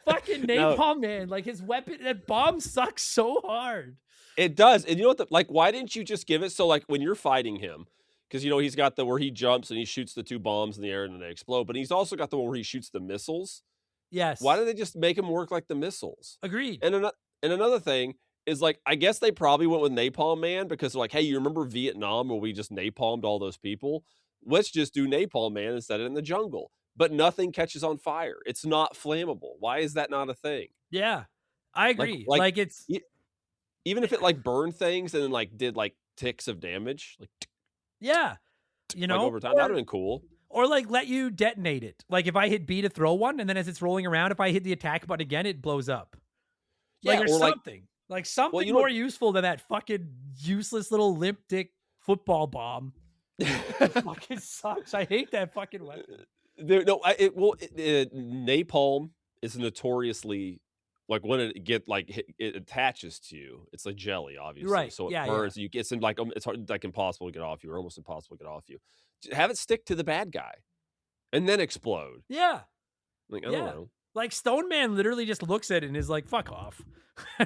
fucking No, Napalm Man. Like his weapon, that bomb sucks so hard. it does. And you know what? Like, why didn't you just give it? So, like, when you're fighting him, because he's got the where he jumps and he shoots the 2 bombs in the air and then they explode. But he's also got the one where he shoots the missiles. Why Yes. don't they just make him work like the missiles? Agreed. And another thing is, like, I guess they probably went with Napalm Man because they're like, hey, you remember Vietnam where we just napalmed all those people? Let's just do Napalm Man and set it in the jungle. But nothing catches on fire. It's not flammable. Why is that not a thing? Yeah. I Like, agree. like Like it's e- even if it like burned things and then like did like ticks of damage, like yeah. like over time, that'd have been cool. Or like let you detonate it. Like if I hit B to throw one, and then as it's rolling around, if I hit the attack button again, it blows up. Yeah, Like or or like something. Like something you know more useful than that fucking useless little limp dick football bomb. It fucking sucks. I hate that fucking weapon. Napalm is notoriously like when it attaches to you, it's like jelly, obviously. Right. So it Yeah, burns. You get some like it's hard, like impossible to get off you, or almost impossible to get off you. Have it stick to the bad guy, and then explode. Yeah. Like I Yeah. don't know. Like Stone Man literally just looks at it and is like, fuck off.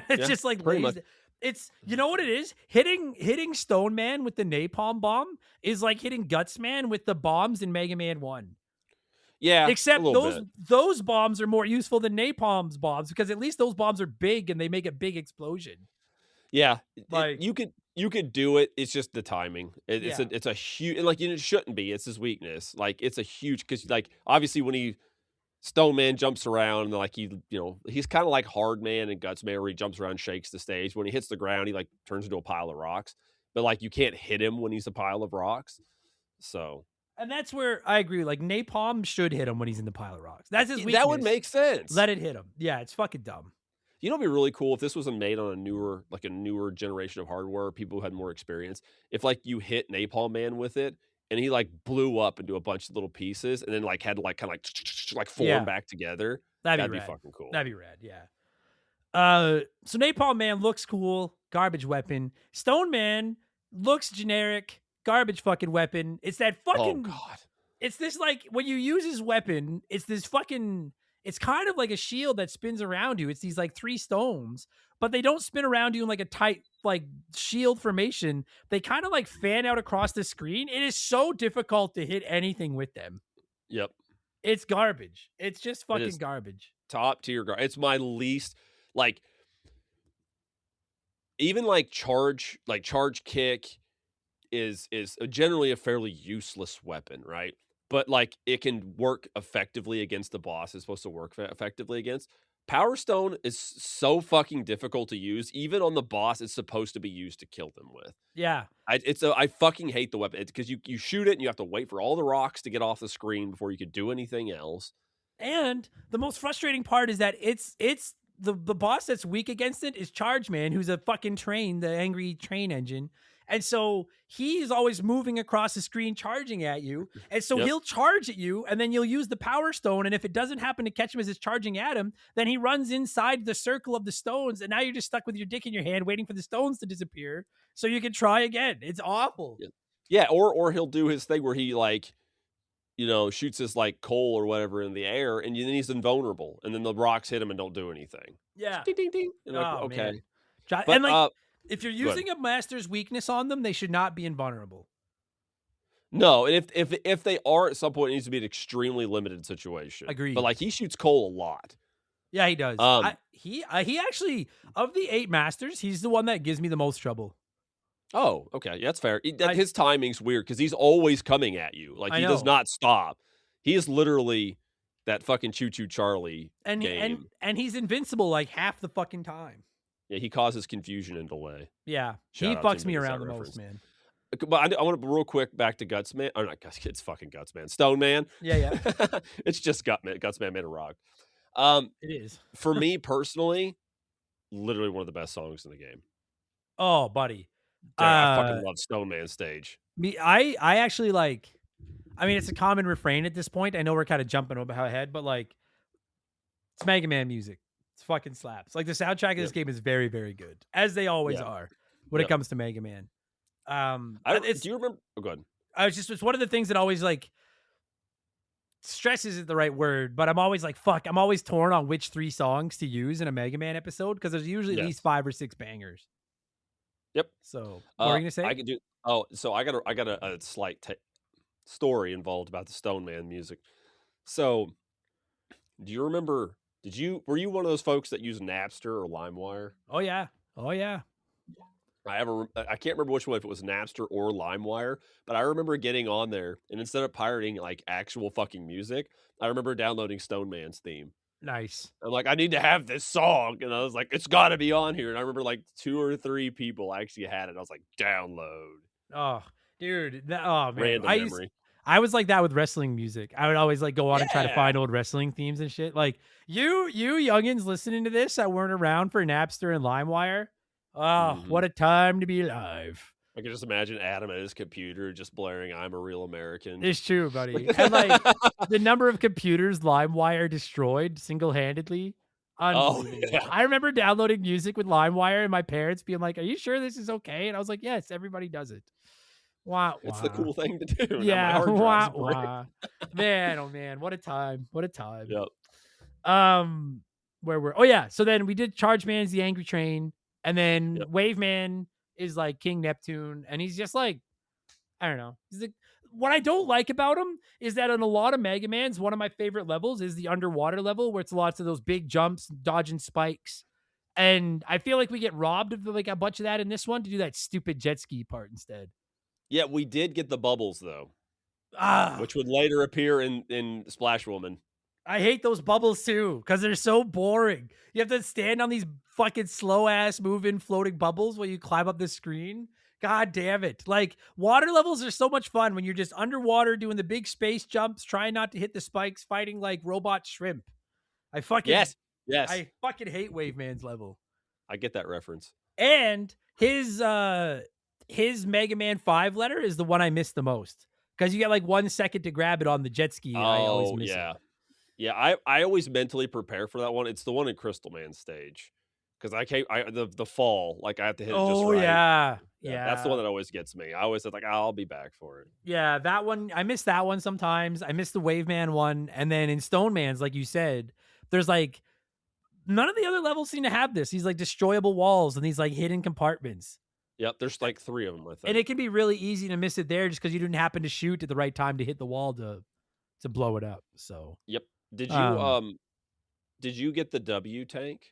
It's Yeah, just like pretty lays much. it's you know what it is? Hitting Stone Man with the napalm bomb is like hitting Guts Man with the bombs in Mega Man 1. Yeah, Except a little bit. those bombs are more useful than Napalm's bombs because at least those bombs are big and they make a big explosion. Yeah, Like you could do it. It's just the timing. Yeah. It's a huge like it shouldn't be. It's his weakness. Like it's a huge because like obviously when Stone Man jumps around and like he's kind of like Hard Man and Guts Man where he jumps around, and shakes the stage. When he hits the ground, he like turns into a pile of rocks. But like you can't hit him when he's a pile of rocks. So and that's where I agree. Like Napalm should hit him when he's in the pile of rocks. That's his weakness. that would make sense. Let it hit him. Yeah, it's fucking dumb. You know, it'd be really cool if this was made on a newer generation of hardware, people who had more experience. If like you hit Napalm Man with it, and he like blew up into a bunch of little pieces, and then like had to like kind of like form back together. That'd be rad. fucking cool. That'd be rad. Yeah. So Napalm Man looks cool, garbage weapon. Stone Man looks generic, garbage fucking weapon. It's that fucking. Oh God. It's this like when you use his weapon, it's this fucking. It's kind of like a shield that spins around you. It's these like 3 stones, but they don't spin around you in like a tight like shield formation. They kind of like fan out across the screen. It is so difficult to hit anything with them. Yep. It's garbage. It's just fucking garbage. Top tier garbage. It's my least like. Even like charge kick is generally a fairly useless weapon, right? But like it can work effectively against the boss. It's supposed to work effectively against. Power Stone is so fucking difficult to use. Even on the boss, it's supposed to be used to kill them with. Yeah. I fucking hate the weapon. It's because you shoot it and you have to wait for all the rocks to get off the screen before you could do anything else. And the most frustrating part is that it's the boss that's weak against it is Charge Man, who's a fucking train, the angry train engine. And so he's always moving across the screen, charging at you. And so he'll charge at you, and then you'll use the Power Stone. And if it doesn't happen to catch him as it's charging at him, then he runs inside the circle of the stones. And now you're just stuck with your dick in your hand, waiting for the stones to disappear so you can try again. It's awful. Yeah, or he'll do his thing where he like, shoots his like coal or whatever in the air, and then he's invulnerable. And then the rocks hit him and don't do anything. Yeah. Ding, ding, ding. And like, Oh, okay. man. But, and like, if you're using a master's weakness on them, they should not be invulnerable. No, and if they are at some point, it needs to be an extremely limited situation. Agreed. But like he shoots coal a lot. Yeah, he does. He actually, of the 8 masters, he's the one that gives me the most trouble. Oh, okay, yeah, that's fair. His timing's weird because he's always coming at you. Like he does not stop. He is literally that fucking Choo Choo Charlie game. And he's invincible like half the fucking time. Yeah, he causes confusion and delay. Yeah, Shout he out to fucks him me because around that the reference. most, man. But I want to real quick back to Guts Man. Or not Guts, it's fucking Guts Man. Stone Man. Yeah. It's just Guts Man made a rock. It is. For me personally, literally one of the best songs in the game. Oh, buddy. I fucking love Stone Man stage. I actually like, I mean, it's a common refrain at this point. I know we're kind of jumping ahead, but like, it's Mega Man music. It's fucking slaps. Like the soundtrack of this game is very, very good, as they always are when it comes to Mega Man. Do you remember? Oh, go ahead. It's one of the things that always like, stress isn't the right word, but I'm always like, fuck, I'm always torn on which 3 songs to use in a Mega Man episode because there's usually at least 5 or 6 bangers. Yep. So, what were you gonna say? I could do. Oh, so I got a slight story involved about the Stone Man music. So, do you remember? Were you one of those folks that used Napster or LimeWire? Oh yeah. Oh yeah. I can't remember which one, if it was Napster or LimeWire, but I remember getting on there and instead of pirating like actual fucking music, I remember downloading Stone Man's theme. Nice. I'm like, I need to have this song, and I was like, it's got to be on here. And I remember like 2 or 3 people actually had it. I was like, download. Oh, dude. Oh man. Random memory. I was like that with wrestling music. I would always like go on and try to find old wrestling themes and shit. Like you youngins listening to this that weren't around for Napster and LimeWire. Oh, what a time to be alive. I can just imagine Adam at his computer just blaring "I'm a Real American." It's true, buddy. And like the number of computers LimeWire destroyed single-handedly. Unbelievable. Yeah. I remember downloading music with LimeWire and my parents being like, "Are you sure this is okay?" And I was like, "Yes, everybody does it." Wow. It's the cool thing to do. Yeah. Wow. Man, oh man, what a time. What a time. Yep. Where we're so then we did Charge Man's the Angry Train, and then Wave Man is like King Neptune, and he's just like, I don't know. He's like, what I don't like about him is that in a lot of Mega Mans, one of my favorite levels is the underwater level where it's lots of those big jumps, dodging spikes. And I feel like we get robbed of like a bunch of that in this one to do that stupid jet ski part instead. Yeah, we did get the bubbles though. Ah, which would later appear in Splash Woman. I hate those bubbles too because they're so boring. You have to stand on these fucking slow ass moving floating bubbles while you climb up the screen. God damn it. Like water levels are so much fun when you're just underwater doing the big space jumps, trying not to hit the spikes, fighting like robot shrimp. I fucking Yes. I fucking hate Wave Man's level. I get that reference. And his Mega Man 5 letter is the one I miss the most. Because you get like 1 second to grab it on the jet ski. And I always miss it. Yeah, I always mentally prepare for that one. It's the one in Crystal Man stage. Because the fall, like I have to hit it just right. Yeah. That's the one that always gets me. I always said like, I'll be back for it. Yeah, that one, I miss that one sometimes. I miss the Wave Man one. And then in Stone Man's, like you said, there's like, none of the other levels seem to have this. These like destroyable walls and these like hidden compartments. Yep, there's like 3 of them, I think. And it can be really easy to miss it there just because you didn't happen to shoot at the right time to hit the wall to blow it up. So yep. Did you get the W tank?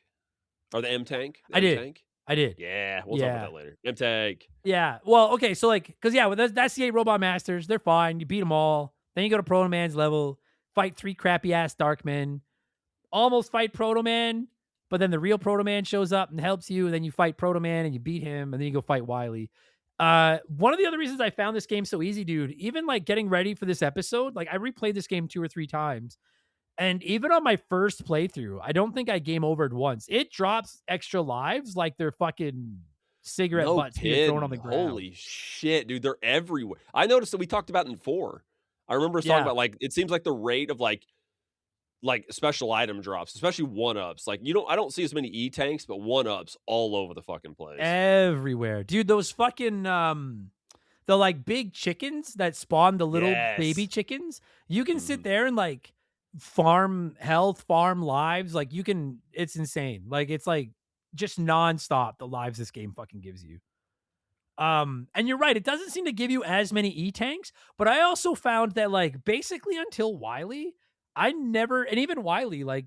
Or the M tank? I did. Tank? I did. Yeah, we'll talk about that later. M tank. Yeah. Well, okay, so like, because that's the 8 Robot Masters. They're fine. You beat them all. Then you go to Proto Man's level, fight 3 crappy ass Darkmen, almost fight Proto Man, but then the real Proto Man shows up and helps you, and then you fight Proto Man and you beat him, and then you go fight Wily. One of the other reasons I found this game so easy, dude, even like getting ready for this episode, like I replayed this game 2 or 3 times. And even on my first playthrough, I don't think I game overed once. It drops extra lives like they're fucking cigarette butts being thrown on the ground. Holy shit, dude. They're everywhere. I noticed that we talked about it in 4. I remember us talking about like, it seems like the rate of like special item drops, especially 1-ups. Like I don't see as many E-tanks, but 1-ups all over the fucking place. Everywhere. Dude, those fucking the like big chickens that spawn the little baby chickens, you can sit there and like farm health, farm lives. Like it's insane. Like it's like just nonstop the lives this game fucking gives you. And you're right, it doesn't seem to give you as many E-tanks, but I also found that like basically until Wily, and even Wily like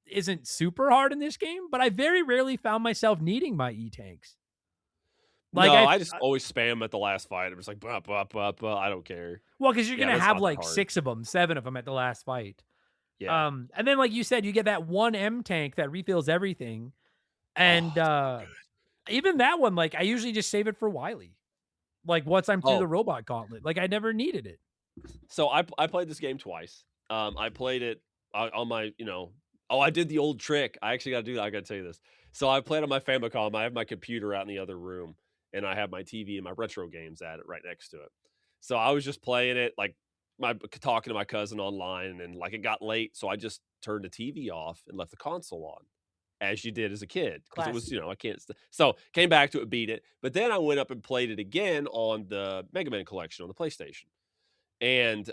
isn't super hard in this game, but I very rarely found myself needing my E-tanks. Like I just always spam at the last fight. I'm just like, bah, bah, bah, bah. I don't care. Well, because you're gonna have like 6 of them, 7 of them at the last fight. Yeah. And then like you said, you get that 1 M tank that refills everything. And even that one, like I usually just save it for Wily. Like once I'm through the robot gauntlet. Like I never needed it. So I played this game twice. I played it on my, I did the old trick. I actually got to do that. I got to tell you this. So I played on my Famicom. I have my computer out in the other room, and I have my TV and my retro games at it right next to it. So I was just playing it, like talking to my cousin online, and like it got late, so I just turned the TV off and left the console on, as you did as a kid, because it was, I can't. So came back to it, beat it, but then I went up and played it again on the Mega Man collection on the PlayStation, and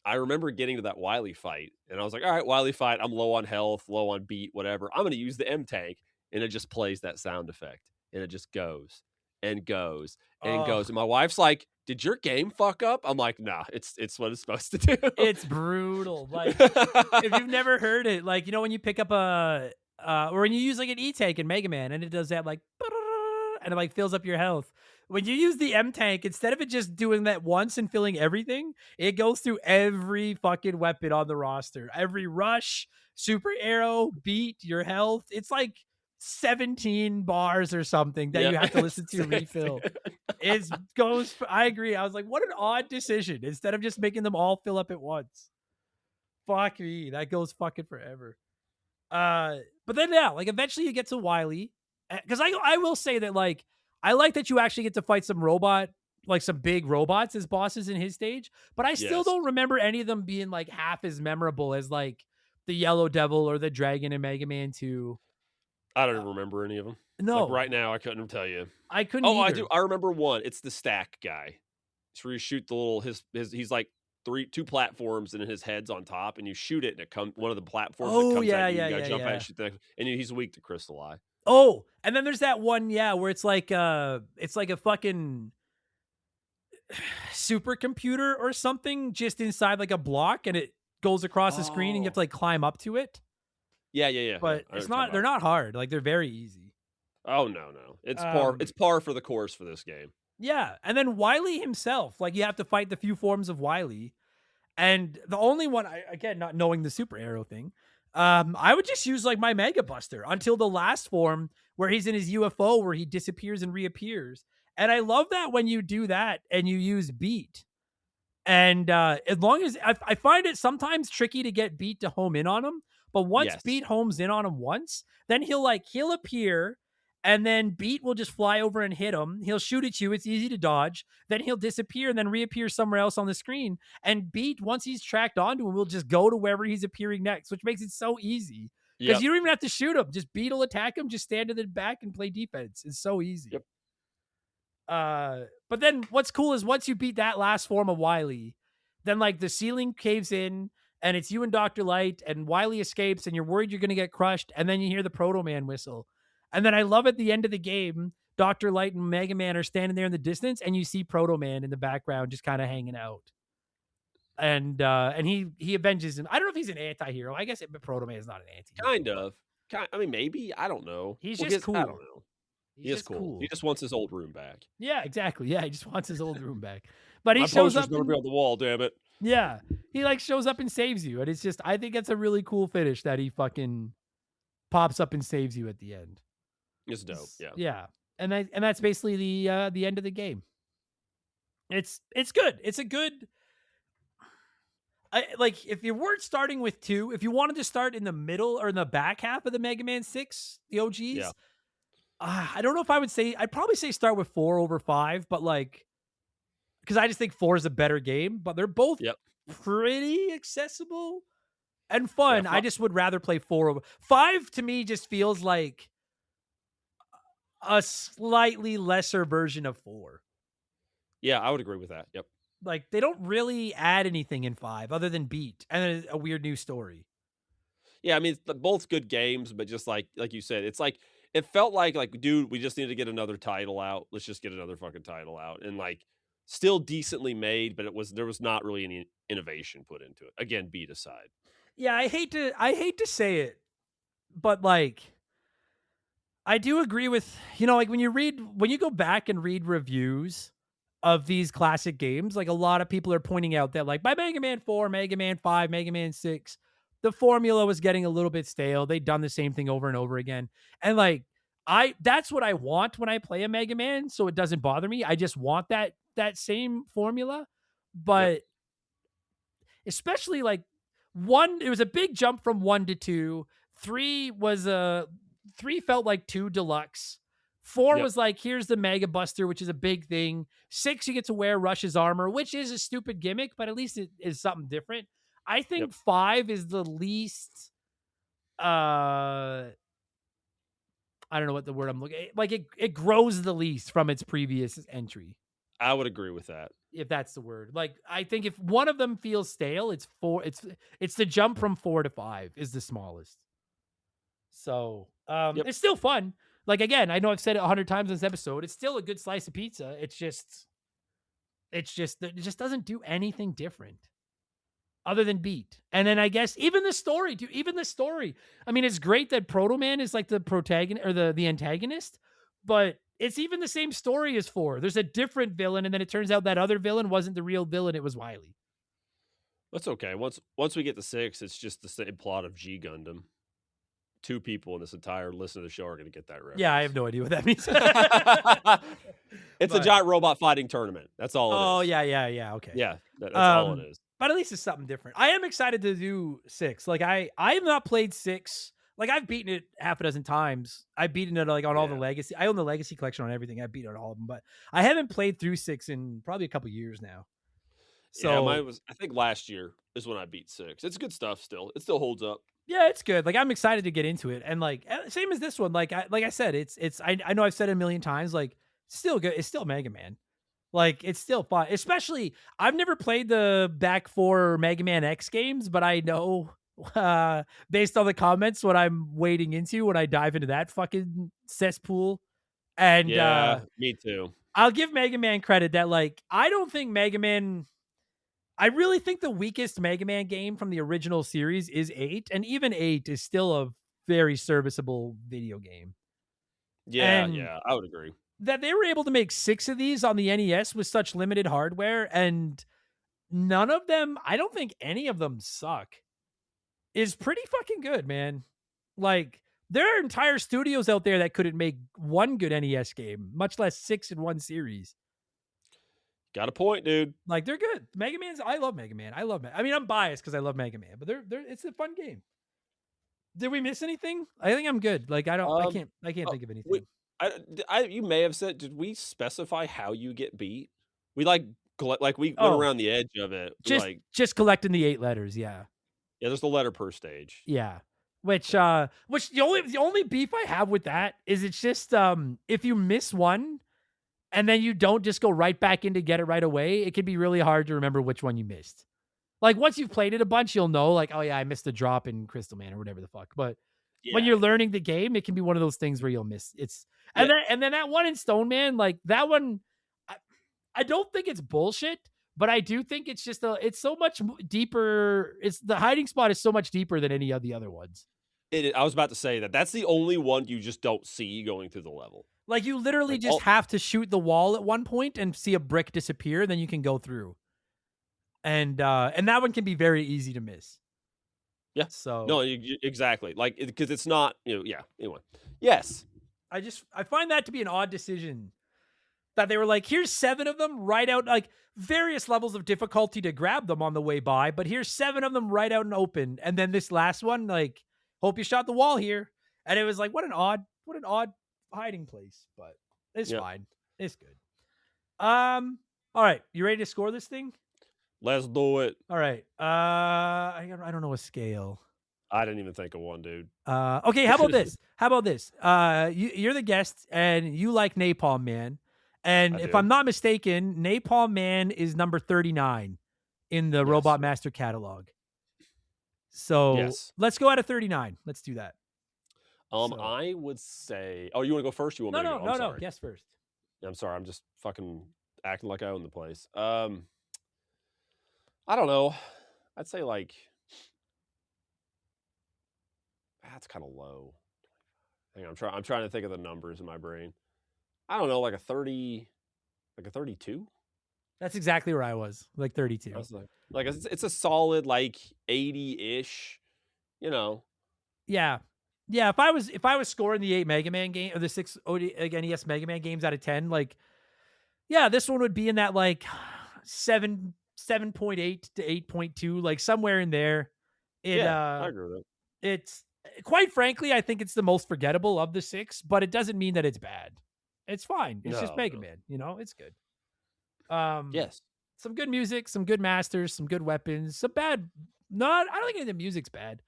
I remember getting to that Wily fight, and I was like, "All right, Wily fight. I'm low on health, low on beat, whatever. I'm gonna use the M tank," and it just plays that sound effect, and it just goes and goes and Oh, goes. And my wife's like, "Did your game fuck up?" I'm like, "Nah, it's what it's supposed to do." it's brutal. Like, if you've never heard it, like, you know, when you pick up or when you use like an E-tank in Mega Man and it does that like, and it like fills up your health. When you use the M tank, instead of it just doing that once and filling everything, it goes through every fucking weapon on the roster. Every rush, super arrow, beat, your health. It's like 17 bars or something that Yep. you have to listen to Same refill. thing. I agree. I was like, what an odd decision. Instead of just making them all fill up at once. Fuck me. That goes fucking forever. But then yeah, like eventually you get to Wily. Because I will say that like I like that you actually get to fight some some big robots as bosses in his stage, but I still Yes. don't remember any of them being like half as memorable as like the Yellow Devil or the Dragon in Mega Man 2. I don't even remember any of them. Like, No, right now, I couldn't tell you. I couldn't Oh, I either. do. I remember one. It's the stack guy. It's where you shoot the little his he's like two platforms and his head's on top, and you shoot it, and it comes one of the platforms that Oh comes yeah, at you. yeah, You gotta yeah, jump at it, yeah. shoot the next, and he's weak to Crystal Eye. Oh, and then there's that one, yeah, where it's like a fucking supercomputer or something just inside like a block and it goes across the screen and you have to Oh, like climb up to it. yeah. But I know what you're talking they're about. not hard. Like they're very easy. Oh no, it's par. Um It's par for the course for this game. yeah, and then Wily himself, like you have to fight the few forms of Wily. And the only one again, not knowing the super arrow thing, I would just use like my Mega Buster until the last form where he's in his UFO where he disappears and reappears. And I love that when you do that and you use beat. And as long as I find it sometimes tricky to get beat to home in on him, but once Yes. beat homes in on him once, then he'll appear and then beat will just fly over and hit him. He'll shoot at you. It's easy to dodge. Then he'll disappear and then reappear somewhere else on the screen. And beat, once he's tracked onto him, will just go to wherever he's appearing next, which makes it so easy. Because Yep. you don't even have to shoot him. Just beat will attack him, just stand in the back and play defense. It's so easy. Yep. But then what's cool is once you beat that last form of Wily, then like the ceiling caves in and it's you and Dr. Light and Wily escapes and you're worried you're going to get crushed. And then you hear the Proto Man whistle. And then I love at the end of the game, Dr. Light and Mega Man are standing there in the distance and you see Proto Man in the background just kind of hanging out. And he avenges him. I don't know if he's an anti-hero. I guess Proto Man is not an anti-hero. Kind of. I mean, maybe. I don't know. He's Well, just cool. I don't know. He's He is just cool. He just wants his old room back. Yeah, exactly. Yeah, he just wants his old room back. But he My shows poster's up gonna be on the wall. Damn it. yeah, he like shows up and saves you, and it's just I think it's a really cool finish that he fucking pops up and saves you at the end. It's dope. Yeah. Yeah, and that's basically the end of the game. It's good. It's a good. Like if you weren't starting with 2, if you wanted to start in the middle or in the back half of the Mega Man 6, the OGs, Yeah. I don't know if I would say I'd probably say start with 4 over 5, but like because I just think 4 is a better game, but they're both Yep. pretty accessible and fun. Yeah, I just would rather play 4 over 5. To me just feels like a slightly lesser version of 4. Yeah, I would agree with that. Yep. Like they don't really add anything in 5 other than beat and then a weird new story. Yeah, I mean, both good games, but just like you said, it's like it felt like dude, we just need to get another title out. Let's just get another fucking title out, and like still decently made, but there was not really any innovation put into it. Again, beat aside. Yeah, I hate to say it, but like I do agree with, like when you go back and read reviews of these classic games, like a lot of people are pointing out that like by Mega Man 4, Mega Man 5, Mega Man 6, the formula was getting a little bit stale. They'd done the same thing over and over again. And like that's what I want when I play a Mega Man, so it doesn't bother me. I just want that same formula. But Yep. especially like 1, it was a big jump from 1 to 2. 3 felt like 2 deluxe. 4 Yep. was like, here's the Mega Buster, which is a big thing. 6, you get to wear Rush's armor, which is a stupid gimmick, but at least it is something different. I think Yep. 5 is the least, I don't know what the word I'm looking, like it grows the least from its previous entry. I would agree with that. if that's the word. Like, I think if one of them feels stale, it's 4. It's the jump from 4 to 5 is the smallest. So, Yep. it's still fun. Like, again, I know I've said it 100 times in this episode. It's still a good slice of pizza. It just doesn't do anything different other than beat. And then I guess even the story, dude, even the story. I mean, it's great that Proto Man is like the protagonist or the antagonist, but it's even the same story as 4. There's a different villain, and then it turns out that other villain wasn't the real villain. It was Wily. That's okay. Once we get to 6, it's just the same plot of G Gundam. 2 people in this entire listen to the show are going to get that reference. Yeah, I have no idea what that means. It's a giant robot fighting tournament. That's all it is. Oh, yeah. Okay. Yeah, that's all it is. But at least it's something different. I am excited to do 6. Like, I have not played 6. Like, I've beaten it half a dozen times. I've beaten it like on all the legacy. I own the legacy collection on everything. I've beaten it on all of them, but I haven't played through 6 in probably a couple years now. So yeah, mine was, I think last year is when I beat 6. It's good stuff still. It still holds up. Yeah, it's good. Like, I'm excited to get into it. And like, same as this one. Like I said, I know I've said it a million times, like, still good. It's still Mega Man. Like, it's still fun. Especially, I've never played the back 4 Mega Man X games, but I know based on the comments what I'm wading into when I dive into that fucking cesspool. And yeah, me too. I'll give Mega Man credit that, like, I don't think Mega Man. I really think the weakest Mega Man game from the original series is 8, and even 8 is still a very serviceable video game. Yeah, And yeah, I would agree. that they were able to make 6 of these on the NES with such limited hardware, and none of them, I don't think any of them suck, is pretty fucking good, man. Like, there are entire studios out there that couldn't make one good NES game, much less 6 in one series. Got a point, dude. Like, they're good. Mega Man's, I love Mega Man. I mean, I'm biased because I love Mega Man, but it's a fun game. Did we miss anything? I think I'm good. Like, I can't think of anything. You may have said, did we specify how you get beat? We we went around the edge of it. Just collecting the 8 letters. Yeah. Yeah, there's the letter per stage. Yeah. Which the only beef I have with that is it's just, if you miss one and then you don't just go right back in to get it right away, it can be really hard to remember which one you missed. Like, once you've played it a bunch, you'll know, like, oh yeah, I missed a drop in Crystal Man or whatever the fuck. But when you're learning the game, it can be one of those things where you'll miss. And then that one in Stone Man, like, that one, I don't think it's bullshit, but I do think it's just it's so much deeper. The hiding spot is so much deeper than any of the other ones. I was about to say that's the only one you just don't see going through the level. Like, you literally just have to shoot the wall at one point and see a brick disappear, then you can go through. And that one can be very easy to miss. Yeah. So no, exactly. Like, because it's not, yeah. Anyway, yes. I find that to be an odd decision. That they were like, here's 7 of them right out, like, various levels of difficulty to grab them on the way by, but here's 7 of them right out and open. And then this last one, like, hope you shot the wall here. And it was like, what an odd hiding place, but it's fine. It's good. All right. You ready to score this thing? Let's do it. All right. I don't know a scale. I didn't even think of one, dude. Okay. How about this? You're the guest and you like Napalm Man. And if I'm not mistaken, Napalm Man is number 39 in the Robot Master catalog. So let's go out of 39. Let's do that. I would say. Oh, you want to go first? You want me to go? No. Guess first. I'm sorry. I'm just fucking acting like I own the place. I don't know. I'd say, like, that's kind of low. Hang on, I'm trying to think of the numbers in my brain. I don't know, like a 30, like a 32. That's exactly where I was, like 32. I was like it's a solid, like, 80-ish. Yeah. If I was scoring the 8 Mega Man game or the 6 NES Mega Man games out of 10, like, yeah, this one would be in that, like, 7.8 to 8.2, like, somewhere in there. I agree with that. It's, quite frankly, I think it's the most forgettable of the 6, but it doesn't mean that it's bad. It's fine. It's just Mega Man. It's good. Yes. Some good music, some good masters, some good weapons, some bad. I don't think any of the music's bad.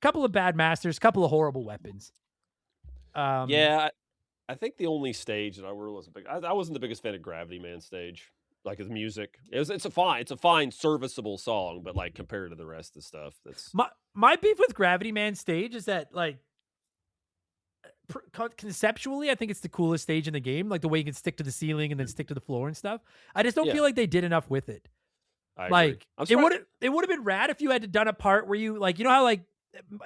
Couple of bad masters, couple of horrible weapons. Yeah, I think the only stage that I really wasn't big. I wasn't the biggest fan of Gravity Man stage. Like the music, it's a fine, serviceable song, but like compared to the rest of the stuff, that's My beef with Gravity Man stage is that like conceptually, I think it's the coolest stage in the game. Like the way you can stick to the ceiling and then stick to the floor and stuff. I just don't Yeah. feel like they did enough with it. I Like agree. it would have been rad if you had done a part where you like, you know how like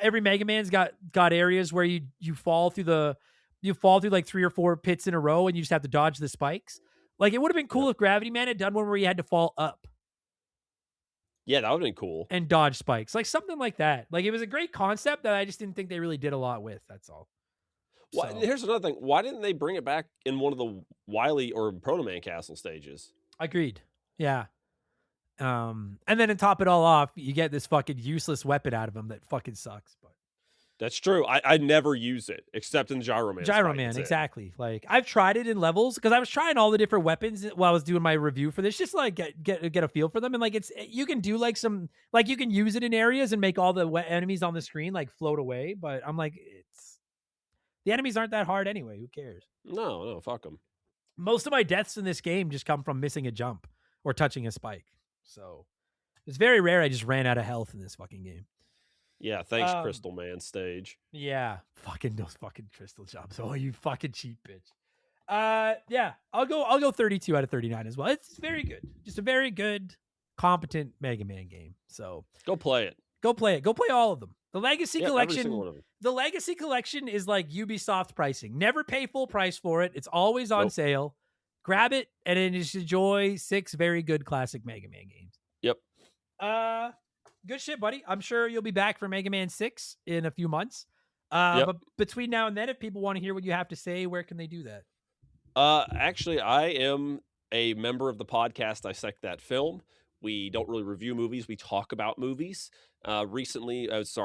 every Mega Man's got areas where you fall through like 3 or 4 pits in a row and you just have to dodge the spikes. Like it would have been cool if Gravity Man had done one where you had to fall up Yeah, that would have been cool. and dodge spikes, like something like that. Like it was a great concept that I just didn't think they really did a lot with. That's all. Why, So- here's another thing. Why didn't they bring it back in one of the Wily or Proto Man castle stages? Agreed. Yeah. And then to top it all off, you get this fucking useless weapon out of him that fucking sucks. But That's true. I never use it except in Gyro Man. Gyro Man, exactly. Like I've tried it in levels because I was trying all the different weapons while I was doing my review for this, just to, like get a feel for them. And like you can do like some like you can use it in areas and make all the enemies on the screen like float away. But I'm like, the enemies aren't that hard anyway. Who cares? No, fuck them. Most of my deaths in this game just come from missing a jump or touching a spike. So it's very rare I just ran out of health in this fucking game. Yeah, thanks, Crystal Man stage. Yeah, fucking those fucking crystal jumps. Oh, you fucking cheap bitch. Yeah, I'll go 32 out of 39 as well. It's very good. Just a very good, competent Mega Man game. So Go play it. go play it. Go play all of them. The Legacy Every Collection. single one of them. The Legacy Collection is like Ubisoft pricing. Never pay full price for it. It's always on sale. Grab it and then just enjoy 6 very good classic Mega Man games. Yep. Good shit, buddy. I'm sure you'll be back for Mega Man 6 in a few months. Yep. But between now and then, if people want to hear what you have to say, where can they do that? Actually, I am a member of the podcast Dissect That Film. We don't really review movies. We talk about movies. Recently, it's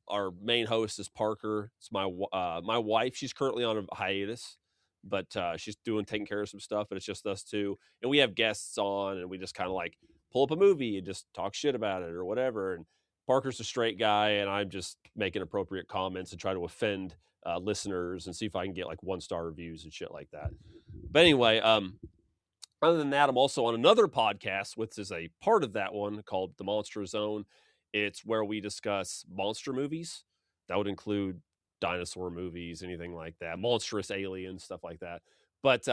our main host is Parker. It's my wife. She's currently on a hiatus, but she's taking care of some stuff. But it's just us two, and we have guests on, and we just kind of like pull up a movie and just talk shit about it or whatever. And Parker's a straight guy, and I'm just making appropriate comments and try to offend listeners and see if I can get like 1-star reviews and shit like that. But anyway, other than that, I'm also on another podcast, which is a part of that one called The Monster Zone. It's where we discuss monster movies. That would include dinosaur movies, anything like that, monstrous aliens, stuff like that. But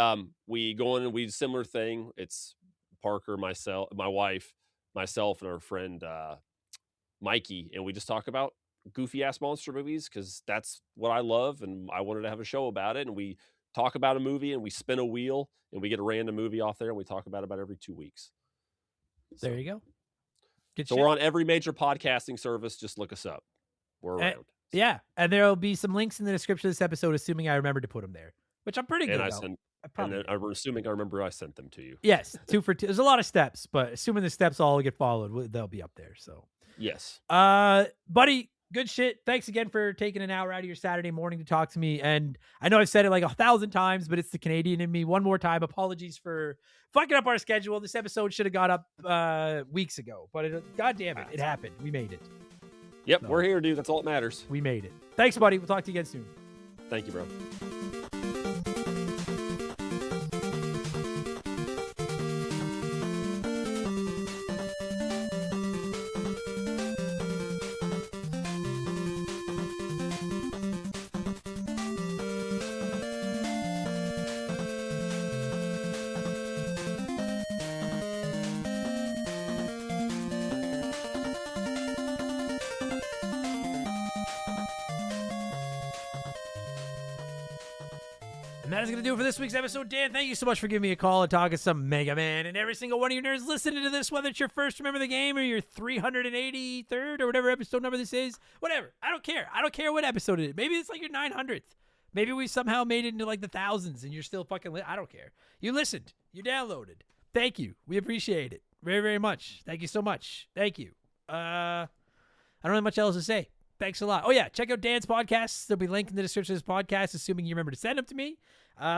we go in and we do a similar thing. It's Parker, myself, my wife, myself, and our friend Mikey, and we just talk about goofy ass monster movies because that's what I love, and I wanted to have a show about it. And we talk about a movie, and we spin a wheel, and we get a random movie off there, and we talk about every 2 weeks. There you go. Good So shit. we're on every major podcasting service. Just look us up. We're around. Yeah, and there'll be some links in the description of this episode, assuming I remember to put them there, which I'm pretty good And about. I'm assuming I remember I sent them to you. Yes, 2 for 2. There's a lot of steps, but assuming the steps all get followed, they'll be up there. So, Yes. buddy, good shit. Thanks again for taking an hour out of your Saturday morning to talk to me. And I know I've said it like 1,000 times, but it's the Canadian in me. One more time, apologies for fucking up our schedule. This episode should have got up weeks ago, but God damn it, it happened. We made it. Yep, we're here, dude. That's all that matters. We made it. Thanks, buddy. We'll talk to you again soon. Thank you, bro. And that is going to do it for this week's episode. Dan, thank you so much for giving me a call and talking some Mega Man. And every single one of you nerds listening to this, whether it's your first Remember the Game or your 383rd or whatever episode number this is, whatever. I don't care. I don't care what episode it is. Maybe it's like your 900th. Maybe we somehow made it into like the thousands and you're still fucking I don't care. You listened. You downloaded. Thank you. We appreciate it very, very much. Thank you so much. Thank you. I don't have much else to say. Thanks a lot. Oh, yeah. Check out Dan's podcast. There'll be a link in the description of his podcast, assuming you remember to send them to me.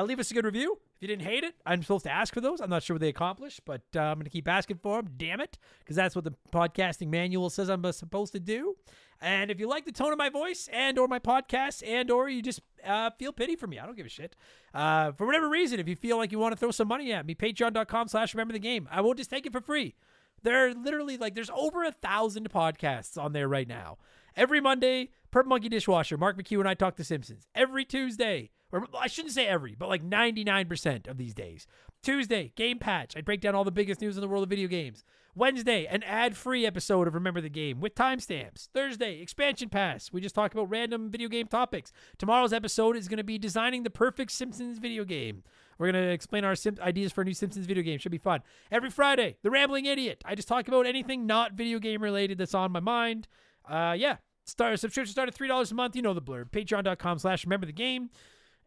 Leave us a good review. If you didn't hate it, I'm supposed to ask for those. I'm not sure what they accomplish, but I'm going to keep asking for them. Damn it. Because that's what the podcasting manual says I'm supposed to do. And if you like the tone of my voice and or my podcast and or you just feel pity for me, I don't give a shit. For whatever reason, if you feel like you want to throw some money at me, patreon.com/rememberthegame. I will just take it for free. There are literally there's over 1,000 podcasts on there right now. Every Monday, Purple Monkey Dishwasher, Mark McHugh and I talk The Simpsons. Every Tuesday, or I shouldn't say every, but 99% of these days. Tuesday, Game Patch. I break down all the biggest news in the world of video games. Wednesday, an ad-free episode of Remember the Game with timestamps. Thursday, Expansion Pass. We just talk about random video game topics. Tomorrow's episode is going to be designing the perfect Simpsons video game. We're going to explain our ideas for a new Simpsons video game. Should be fun. Every Friday, The Rambling Idiot. I just talk about anything not video game related that's on my mind. Subscription start at $3 a month. You know the blurb. Patreon.com/remember the game.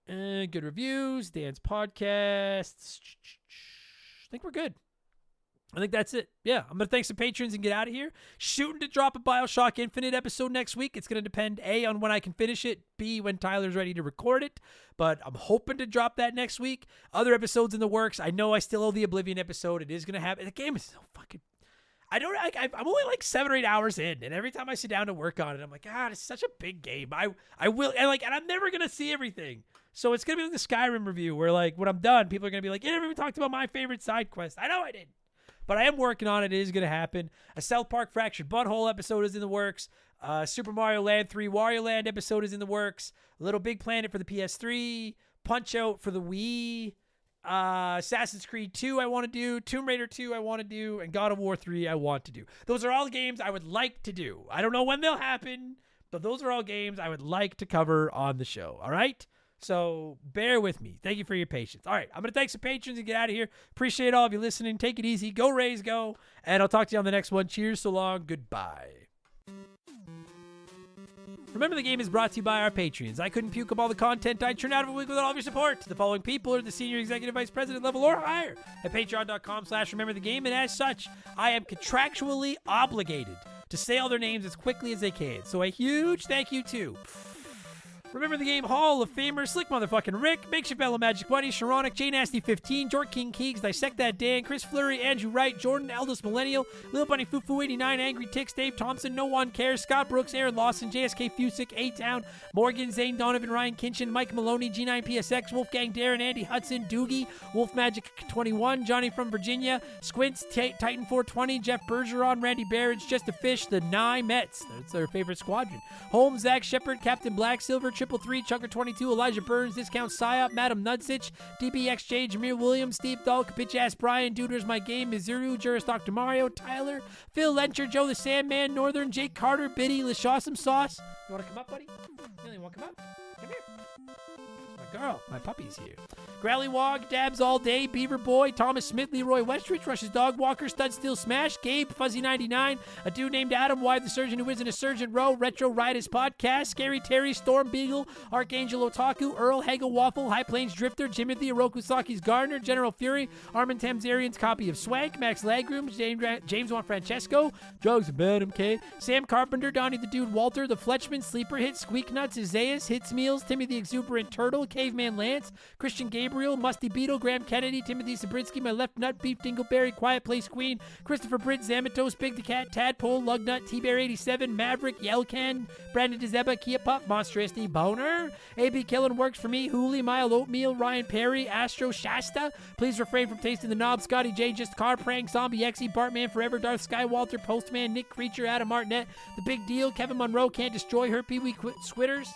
Good reviews. Dan's podcasts. I think we're good. I think that's it. Yeah, I'm going to thank some patrons and get out of here. Shooting to drop a BioShock Infinite episode next week. It's going to depend, A, on when I can finish it, B, when Tyler's ready to record it. But I'm hoping to drop that next week. Other episodes in the works. I know I still owe the Oblivion episode. It is going to happen. The game is so fucking... I'm only 7 or 8 hours in, and every time I sit down to work on it, I'm like, God, it's such a big game. I will, and I'm never going to see everything. So it's going to be like the Skyrim review where, when I'm done, people are going to be like, you never even talked about my favorite side quest. I know I did. But I am working on it. It is going to happen. A South Park Fractured Butthole episode is in the works. Super Mario Land 3 Wario Land episode is in the works. Little Big Planet for the PS3. Punch-Out for the Wii. Assassin's Creed 2 I want to do. Tomb Raider 2 I want to do. And God of War 3 I want to do. Those are all games I would like to do. I don't know when they'll happen, but those are all games I would like to cover on the show. All right? So bear with me. Thank you for your patience. All right, I'm going to thank some patrons and get out of here. Appreciate all of you listening. Take it easy. Go Rays, go. And I'll talk to you on the next one. Cheers, so long. Goodbye. Remember the Game is brought to you by our Patreons. I couldn't puke up all the content I churn out of a week without all of your support. The following people are the senior executive vice president level or higher at patreon.com/remember the game. And as such, I am contractually obligated to say all their names as quickly as they can. So a huge thank you to Remember the Game Hall of Famer, Slick Motherfucking Rick, Makeshift Bella Magic Bunny, Sharonic, Jay Nasty 15, Jork King Keegs, Dissect That Dan, Chris Fleury, Andrew Wright, Jordan, Eldest Millennial, Lil Bunny Fufu 89, Angry Ticks, Dave Thompson, No One Cares, Scott Brooks, Aaron Lawson, JSK Fusick, A-Town, Morgan, Zane Donovan, Ryan Kinchin, Mike Maloney, G9PSX, Wolfgang Darren, Andy Hudson, Doogie, Wolf Magic 21, Johnny from Virginia, Squints, Titan 420, Jeff Bergeron, Randy Barrage, Just a Fish, the Nye Mets, that's their favorite squadron, Holmes, Zach Shepard, Captain Black Silver, 333, Chunker 22, Elijah Burns, Discount Psyop, Madam Nudsitch, DBXJ, Jameer Williams, Steve Dahl, Bitch Ass Brian, Duders My Game, Mizuru, Juris Dr. Mario, Tyler, Phil Lencher, Joe the Sandman, Northern, Jake Carter, Biddy, Lashawsome Sauce. You want to come up, buddy? You want to come up? Come here. My girl, my puppy's here. Growly Wog, Dabs All Day, Beaver Boy, Thomas Smith, Leroy Westridge, Rush's Dog Walker, Stud Steel Smash, Gabe, Fuzzy99, a dude named Adam, Why the Surgeon Who Isn't a Surgeon, Row, Retro Riders Podcast, Scary Terry, Storm Beagle, Archangel Otaku, Earl, Hagel Waffle, High Plains Drifter, Jimothy, Orokusaki's Gardener, General Fury, Armin Tamzarian's Copy of Swank, Max Lagroom, James Juan Francesco, Drugs and Madam K, Sam Carpenter, Donnie the Dude Walter, The Fletchman, Sleeper Hit, Squeak Nuts, Isaias, Hits Meals, Timmy the Exuberant Turtle, Caveman Lance, Christian Gabriel, Musty Beetle, Graham Kennedy, Timothy Sabrinsky, My Left Nut, Beef Dingleberry, Quiet Place Queen, Christopher Britt, Zamatos, Big the Cat, Tadpole, Lugnut, T-Bear 87, Maverick, Yelcan, Brandon DeZeba, Kia Pup, Monstrosity, Boner, AB Killen Works for Me, Hooli, Mile Oatmeal, Ryan Perry, Astro Shasta, Please Refrain from Tasting the Knob, Scotty J, Just Car Prank, Zombie Exy, Bartman Forever, Darth Skywalter, Postman, Nick Creature, Adam Martinet, The Big Deal, Kevin Monroe, Can't Destroy Her, Pee Wee Squitters,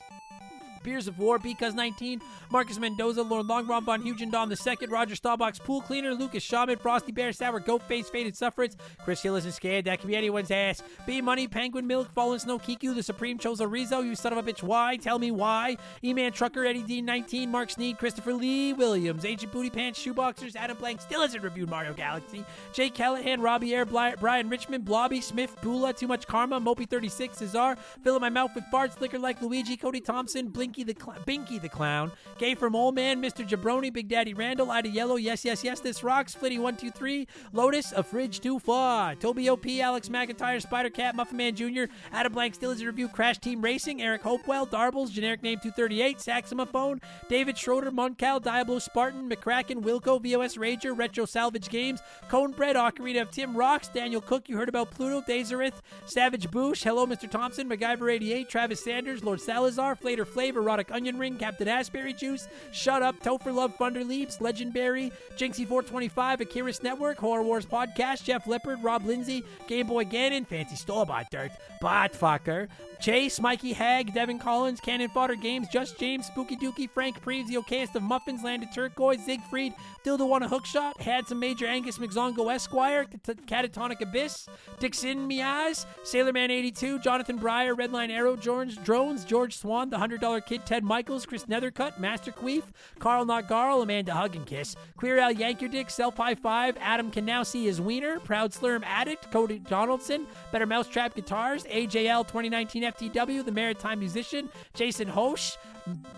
Beers of War, Because 19, Marcus Mendoza, Lord Longron, Von Hugendom II, Roger Staubach's Pool Cleaner, Lucas Shaman, Frosty Bear, Sour Goat Face, Faded Suffrage, Chris Hill isn't scared, that can be anyone's ass, B Money, Penguin Milk, Fallen Snow, Kiku, The Supreme Chozo Rizzo, You Son of a Bitch, Why, Tell Me Why, E-Man Trucker, Eddie D19, Mark Sneed, Christopher Lee Williams, Ancient Booty Pants, Shoeboxers, Adam Blank, still hasn't reviewed Mario Galaxy, Jay Callahan, Robbie Air, Brian Richmond, Blobby, Smith, Bula, Too Much Karma, Mopey 36, Cesar, Fill in My Mouth with Farts, Liquor Like Luigi, Cody Thompson, Blink Binky the Clown, K from Old Man, Mr. Jabroni, Big Daddy Randall, Ida Yellow, Yes, This Rocks, Flitty123, Lotus, A Fridge Too Far, Toby OP, Alex McIntyre, Spider Cat, Muffin Man Jr., Adam Blank Still is a Review, Crash Team Racing, Eric Hopewell, Darbles, Generic Name 238, Saxophone, David Schroeder, Moncal, Diablo Spartan, McCracken, Wilco, VOS Rager, Retro Salvage Games, Conebread, Ocarina of Tim Rocks, Daniel Cook, You Heard About Pluto, Dazerith, Savage Boosh, Hello Mr. Thompson, MacGyver88, Travis Sanders, Lord Salazar, Flater Flav, Erotic Onion Ring, Captain Asbury Juice, Shut Up, Topher Love, Thunderleaps, Legendberry, Jinxie425, Akiris Network, Horror Wars Podcast, Jeff Lippard, Rob Lindsay, Game Boy Gannon, Fancy Store-Bought Dirt, Botfucker, Chase, Mikey Hag, Devin Collins, Cannon Fodder Games, Just James, Spooky Dookie, Frank Preeves, The Okayest of Muffins, Landed Turquoise, Siegfried, Dildo Want a Hookshot, Handsome Major Angus McZongo Esquire, Catatonic Abyss, Dixon Miaz, Sailorman82, Jonathan Breyer, Redline Arrow, Drones, George Swan, The $100 Kid, Ted Michaels, Chris Nethercutt, Master Queef, Carl Not Garl, Amanda Hug and Kiss, Queer Al Yankerdick, Self High Five, Adam Can Now See His Wiener, Proud Slurm Addict, Cody Donaldson, Better Mousetrap Guitars, AJL 2019 FTW, The Maritime Musician, Jason Hosh,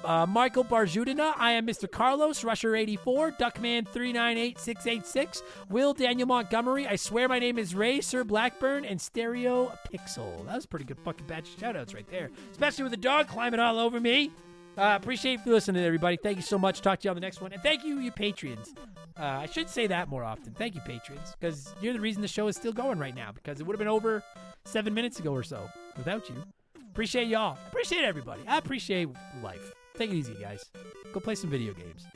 Michael Barzudina, I Am Mr. Carlos, Rusher84, Duckman 398686, Will Daniel Montgomery, I Swear My Name is Ray, Sir Blackburn, and Stereo Pixel. That was a pretty good fucking batch of shoutouts right there, especially with the dog climbing all over me. Appreciate you listening, everybody. Thank you so much. Talk to you on the next one. And thank you, you Patreons. I should say that more often. Thank you, Patreons, because you're the reason the show is still going right now, because it would have been over 7 minutes ago or so without you. Appreciate y'all. Appreciate everybody. I appreciate life. Take it easy, guys. Go play some video games.